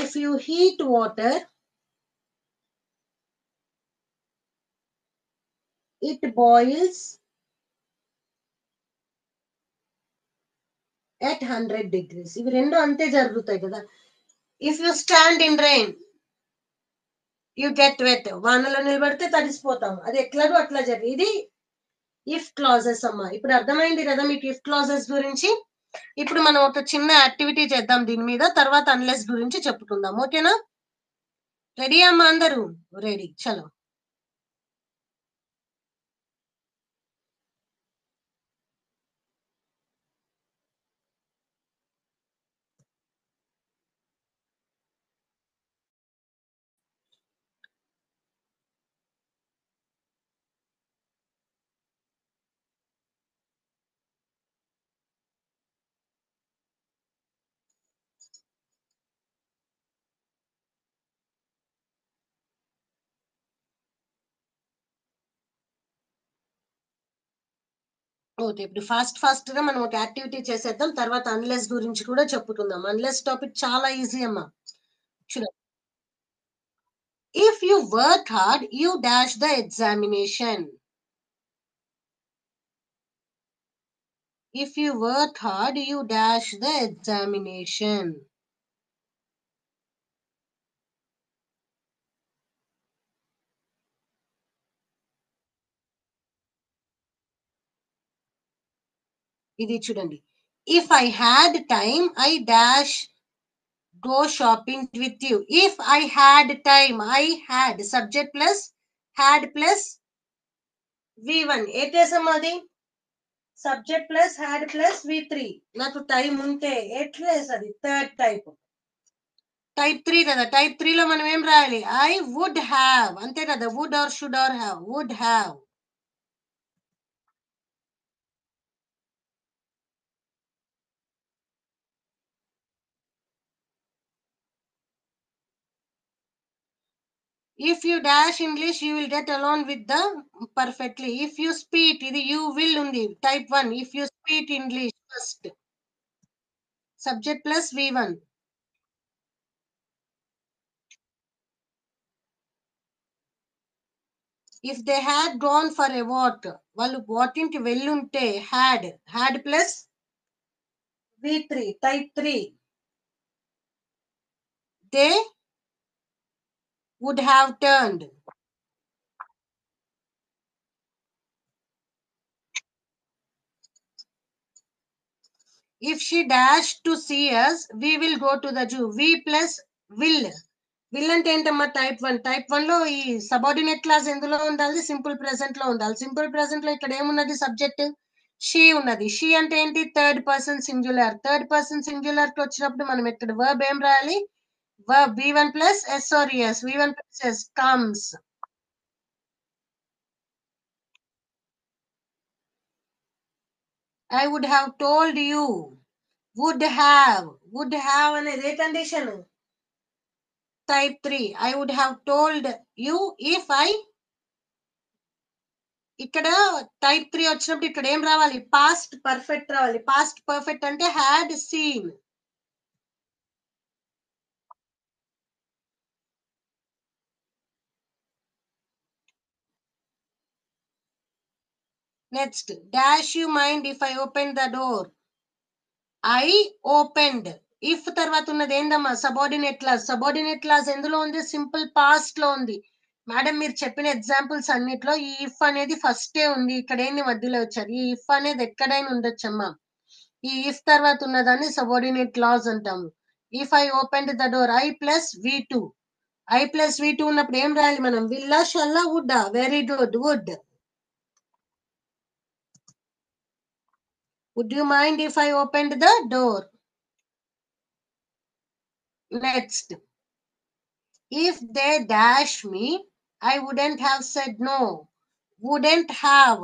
if you heat water, it boils at 100 degrees. ఇవి రెండు అంతే జరుగుతాయి కదా. If you stand in rain you get wet. వానలో నిలబడితే తడిసిపోతాం, అది ఎట్లాగో అట్లా జరిగింది. ఇది ఇఫ్ క్లాజెస్ అమ్మా. ఇప్పుడు అర్థమైంది కదా మీకు ఇఫ్ క్లాజెస్ గురించి? ఇప్పుడు మనం ఒక చిన్న యాక్టివిటీ చేద్దాం దీని మీద, తర్వాత అన్లెస్ గురించి చెప్పుకుందాం, ఓకేనా? రెడీ అమ్మా అందరూ? రెడీ, చలో. ఓకే. ఇప్పుడు ఫాస్ట్‌గా మనం ఒక యాక్టివిటీ చేసేద్దాం. తర్వాత అన్‌లెస్ గురించి కూడా చెప్పుకుందాం. అన్‌లెస్ టాపిక్ చాలా ఈజీ అమ్మా. చూడు. If you work hard, you dash the examination. If you work hard, you dash the examination. ఇది చూడండి. If I had time, I dash go shopping with you. If I had time, I had subject plus had plus V1. ఏ చేసాం అది? Subject plus had plus V3. నాకు time ఉంటే ఎట్లేస్ అది third type. Type 3 కదా. Type 3 లో మనం ఏం రాయాలి? I would have. అంతే కదా. Would or should or have. Would have. If you dash English, you will get along with the perfectly. If you speak, ఇది యూ విల్ ఉంది. Type 1. If you speak English first. Subject plus V1. If they had gone for a walk, వాళ్ళు వాకింగ్ కి వెళ్ళుంటే had plus V3. Type 3. They would have turned. If she dash to see us, we will go to the zoo. We plus will. Will అంటే ఏంటమ్మా? Type 1. Type 1 లో ఈ subordinate class ఎందులో ఉండాలి? సింపుల్ ప్రెసెంట్ లో ఉండాలి. సింపుల్ ప్రెసెంట్ లో ఇక్కడ ఏమున్నది? సబ్జెక్ట్ షీ ఉన్నది. షీ అంటే ఏంటి? Third person singular. Third person singular కి వచ్చినప్పుడు మనం ఇక్కడ వర్బ్ ఏం రాయాలి? Verb V1 plus S or S. V1 plus S comes. I would have told you. Would have అనేది ఏ condition? Type 3. I would have told you if I. ఇక్కడ టైప్ 3 వచ్చినప్పుడు ఇక్కడ ఏం రావాలి? పాస్ట్ పర్ఫెక్ట్ రావాలి. పాస్ట్ పర్ఫెక్ట్ అంటే had seen. Next, dash you mind if I open the door. I opened. If తర్వాత ఉన్నది ఏందమ్మా? Subordinate class. సబార్డినేట్ క్లాస్ ఎందులో ఉంది? సింపుల్ పాస్ట్ లో ఉంది. మేడం మీరు చెప్పిన ఎగ్జాంపుల్స్ అన్నిట్లో ఈ ఇఫ్ అనేది ఫస్టే ఉంది. ఇక్కడ ఏంది మధ్యలో వచ్చారు? ఈ ఇఫ్ అనేది ఎక్కడైనా ఉండొచ్చమ్మా. ఈ ఇఫ్ తర్వాత ఉన్నదాన్ని సబార్డినేట్ క్లాజ్ అంటాము. If I open the door, I plus V2. I plus V2 ఉన్నప్పుడు ఏం రాయాలి మనం? విల్లా షల్లా వుడ్డా? Very good. Would you mind if I open the door. Next, if they dash me, I wouldn't have said no. Wouldn't have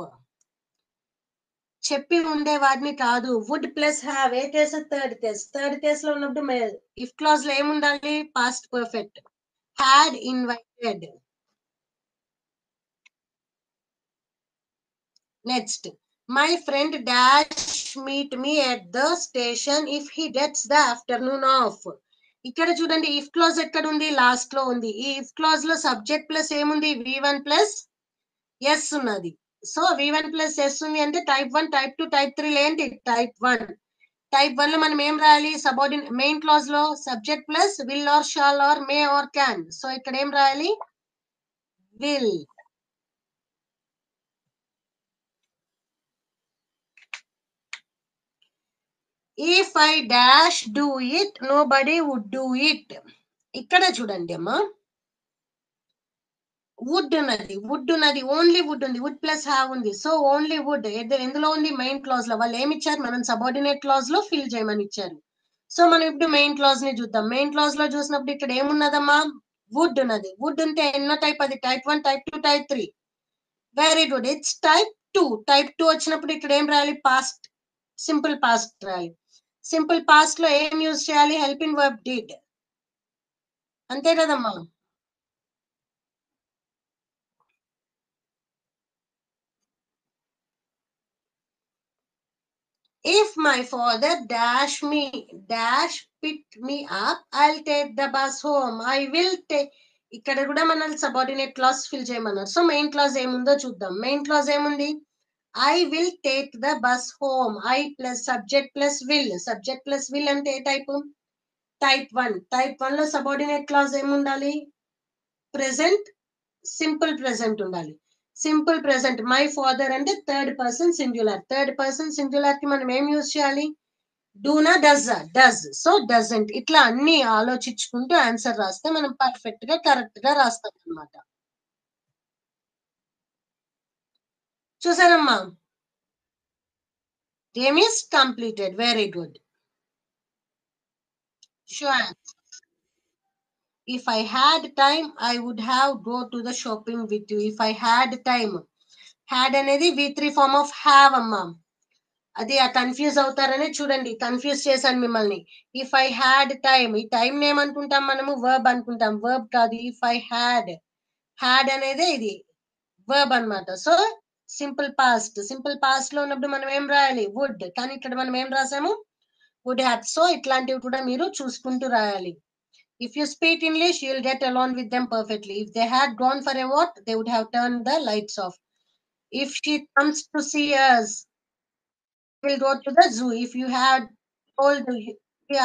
చెప్పి ఉండే వాటిని కాదు. వుడ్ ప్లస్ హ్యావ్ ఏ కేసు? Third case. థర్డ్ కేసులో ఉన్నప్పుడు ఇఫ్ క్లాజ్ లో ఏముండాలి? Past perfect. Had invited. Next, my friend dash meet me at the station if he gets the afternoon of. ఇక్కడ చూడండి, ఇఫ్ క్లాజ్ ఎక్కడ ఉంది? లాస్ట్ లో ఉంది. ఈ ఇఫ్ క్లాజ్ లో సబ్జెక్ట్ ప్లస్ ఏముంది? V1 ప్లస్ S ఉన్నది. సో V1 ప్లస్ S ఉంది అంటే టైప్ 1, టైప్ 2, టైప్ 3 ఏంటి? టైప్ 1. టైప్ 1 లో మనం ఏం రాయాలి? సబార్డినేట్ మెయిన్ క్లాజ్ లో subject plus will or shall or may or can. So ఇక్కడ ఏం రాయాలి? Will. If I dash do it, nobody would do it. ఇక్కడ చూడండి అమ్మా, వుడ్ ఉన్నది, ఓన్లీ వుడ్ ఉంది. వుడ్ ప్లస్ హ్యావ్ ఉంది. సో ఓన్లీ వుడ్ ఎందులో ఉంది? మెయిన్ క్లాజ్ లో. వాళ్ళు ఏమి ఇచ్చారు? మనం సబార్డినేట్ క్లాజ్ లో ఫిల్ చేయమని ఇచ్చారు. సో మనం ఇప్పుడు మెయిన్ క్లాజ్ ని చూద్దాం. మెయిన్ క్లాజ్ లో చూసినప్పుడు ఇక్కడ ఏమున్నదమ్మా? వుడ్ ఉన్నది. వుడ్ ఉంటే ఎన్నో టైప్ అది? Type 1, type 2, type 3. Very good. It's type 2. Type 2 వచ్చినప్పుడు ఇక్కడ ఏం రాయాలి? పాస్ట్. సింపుల్ పాస్ట్ రాయాలి. సింపుల్ పాస్ట్ లో ఏం యూజ్ చేయాలి? Helping verb did. అంతే కదమ్మా. If my father dash pick me up, I'll take the bus home. I will take. ఇక్కడ కూడా మనల్ని సబార్డినేట్ క్లాస్ ఫిల్ చేయమన్నారు. సో మెయిన్ క్లాస్ ఏముందో చూద్దాం. మెయిన్ క్లాస్ ఏముంది? I will take the bus home. I plus subject plus will. Subject plus will అంటే ఏ type? Type 1. Type 1 లో subordinate class ఏముండాలి? ప్రెసెంట్, సింపుల్ ప్రెసెంట్ ఉండాలి. సింపుల్ ప్రెసెంట్ మై ఫాదర్ అంటే third person singular. Third person singular కి మనం ఏం use చేయాలి? డూనా does. So doesn't. ఇట్లా అన్ని ఆలోచించుకుంటూ ఆన్సర్ రాస్తే మనం పర్ఫెక్ట్ గా కరెక్ట్ గా రాస్తాం అనమాట. చూసారమ్మా? Game is completed. Very good. Sure. If I had time, I would have go to the shopping with you. If I had time. Had అనేది V3 ఫార్మ్ ఆఫ్ హ్యావ్ అమ్మా. అది ఆ కన్ఫ్యూజ్ అవుతారనే చూడండి, కన్ఫ్యూజ్ చేశాను మిమ్మల్ని. ఇఫ్ ఐ హ్యాడ్ టైమ్, ఈ time ఏమనుకుంటాం మనము? వర్బ్ అనుకుంటాం. వర్బ్ కాదు. ఇఫ్ ఐ హ్యాడ్ అనేది ఇది వర్బ్ అన్నమాట. So simple past. Simple past లో ఉన్నప్పుడు మనం ఏం రాయాలి? వుడ్. కానీ ఇక్కడ మనం ఏం రాసాము? Would have. సో ఇట్లాంటివి కూడా మీరు చూసుకుంటూ రాయాలి. If you speak English, you'll get along with them perfectly. If they had gone for a walk, they would have turned the lights off. If she comes to see us, we'll go to the zoo. If you had told,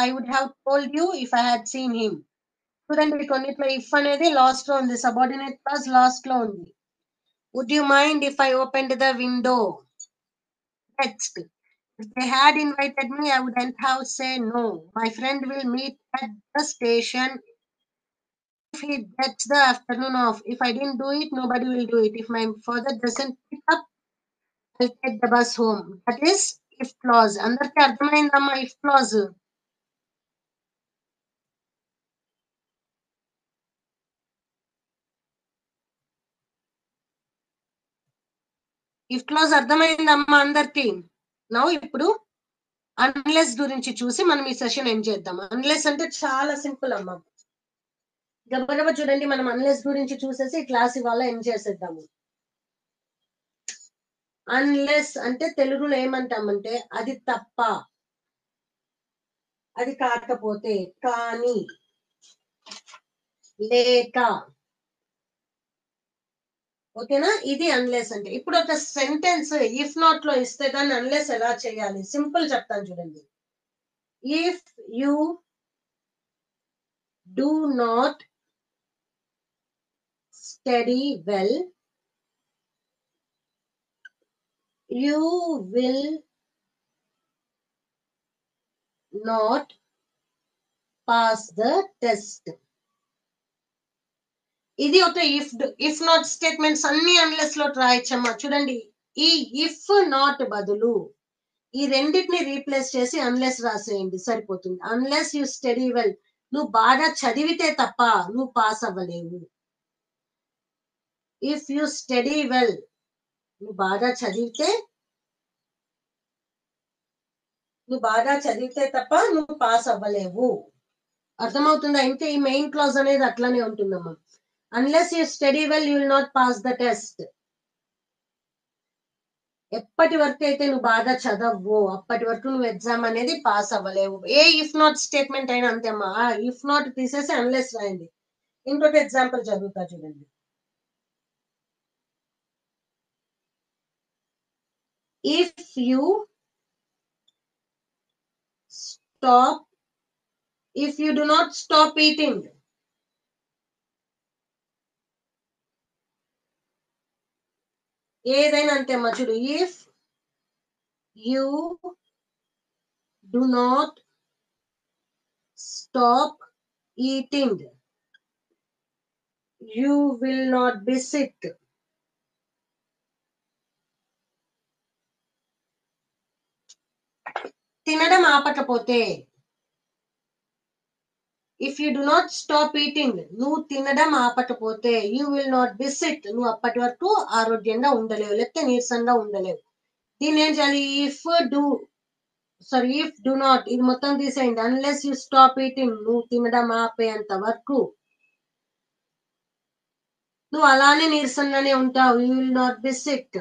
I would have told you if I had seen him. చూడండి కొన్నిట్లో if అనేది last లో ఉంది, subordinate class last లో ఉంది. Would you mind if I opened the window? Next. If they had invited me, I wouldn't have said no. My friend will meet at the station if he gets the afternoon off. If I didn't do it, nobody will do it. If my father doesn't pick up, I'll take the bus home. That is if clause. అందరికి అర్థమైందమ్మా if clause? if clause అర్థమైందమ్మా అందరికి? Now ఇప్పుడు unless గురించి చూసి మనం ఈ session ఏం చేద్దాం. అన్లెస్ అంటే చాలా సింపుల్ అమ్మా. గబగబా చూడండి, మనం అన్లెస్ గురించి చూసేసి క్లాస్ ఇవాళ ఏం చేసేద్దాము. అన్లెస్ అంటే తెలుగులో ఏమంటామంటే అది తప్ప, అది కాకపోతే, కానీ, లేక. ఓకేనా? ఇది అన్లెస్ అంటే. ఇప్పుడు ఒక సెంటెన్స్ ఇఫ్ నాట్ లో ఇస్తే దాన్ని అన్లెస్ ఎలా చేయాలి? సింపుల్ చెప్తాను చూడండి. If you do not study well, you will not pass the test. ఇది ఒక ఇఫ్ నాట్ స్టేట్మెంట్స్ అన్ని అన్లెస్ లో రాయచ్చమ్మా. చూడండి, ఈ ఇఫ్ నాట్ బదులు ఈ రెండింటిని రీప్లేస్ చేసి అన్లెస్ రాసేయండి, సరిపోతుంది. అన్లెస్ యు స్టడీ వెల్, నువ్వు బాగా చదివితే తప్ప నువ్వు పాస్ అవ్వలేవు. ఇఫ్ యు స్టడీ వెల్, నువ్వు బాగా చదివితే తప్ప నువ్వు పాస్ అవ్వలేవు. అర్థమవుతుందా? ఇంకా ఈ మెయిన్ క్లాజ్ అనేది అట్లానే ఉంటుందమ్మా. Unless you study well, you will not pass the test. ఎప్పటి వరకు అయితే నువ్వు బాగా చదవవు అప్పటి వరకు నువ్వు ఎగ్జామ్ అనేది పాస్ అవ్వలేవు. ఏ ఇఫ్ నాట్ స్టేట్మెంట్ అయినా అంతే అమ్మా. ఇఫ్ నాట్ తీసేసి అన్లెస్ రాయండి. ఇంకొక ఎగ్జాంపుల్ చదువుతా చూడండి. If you do not stop eating, ఏదైనా అంతే అమ్మా. చూడు, if you do not stop eating, you will not be sick. తినడం ఆపకపోతే, if you do not stop eating, నువ్వు తినడం ఆపకపోతే, you will not be sick, నువ్వు అప్పటి వరకు ఆరోగ్యంగా ఉండలేవు, లేకపోతే నీరసంగా ఉండలేవు. దీన్ని ఏం చేయాలి? ఇఫ్ డు నాట్, ఇది మొత్తం తీసేయండి. అన్లెస్ యూ స్టాప్ ఈటింగ్, నువ్వు తినడం ఆపేంత వరకు నువ్వు అలానే నీరసంగానే ఉంటావు. You will not be sick.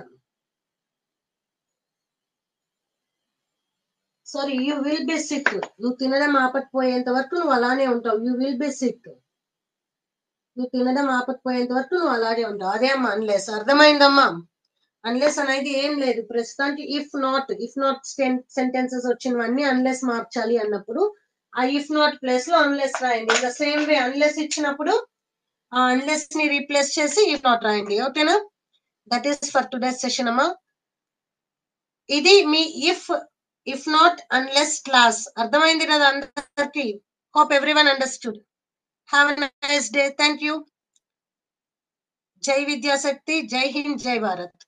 Sorry, you will be sick. నువ్వు తినడం ఆపకపోయేంత వరకు నువ్వు అలానే ఉంటావు. You will be sick. నువ్వు తినడం ఆపకపోయేంత వరకు నువ్వు అలాగే ఉంటావు. అదే అమ్మా అన్లెస్. అర్థమైందమ్మా? అన్లెస్ అనేది ఏం లేదు ప్రస్తుతానికి. ఇఫ్ నాట్ సెంటెన్సెస్ వచ్చినవన్నీ అన్లెస్ మార్చాలి అన్నప్పుడు ఆ ఇఫ్ నాట్ ప్లేస్ లో అన్లెస్ రాయండి. ఇంకా సేమ్ వే అన్లెస్ ఇచ్చినప్పుడు ఆ అన్లెస్ ని రీప్లేస్ చేసి ఇఫ్ నాట్ రాయండి. ఓకేనా? That is for today session అమ్మా. ఇది me if not unless class. అర్థమైంది కదా అందరికి? Hope everyone understood. Have a nice day. Thank you. జై విద్యాశక్తి, జై హింద్, జై భారత్.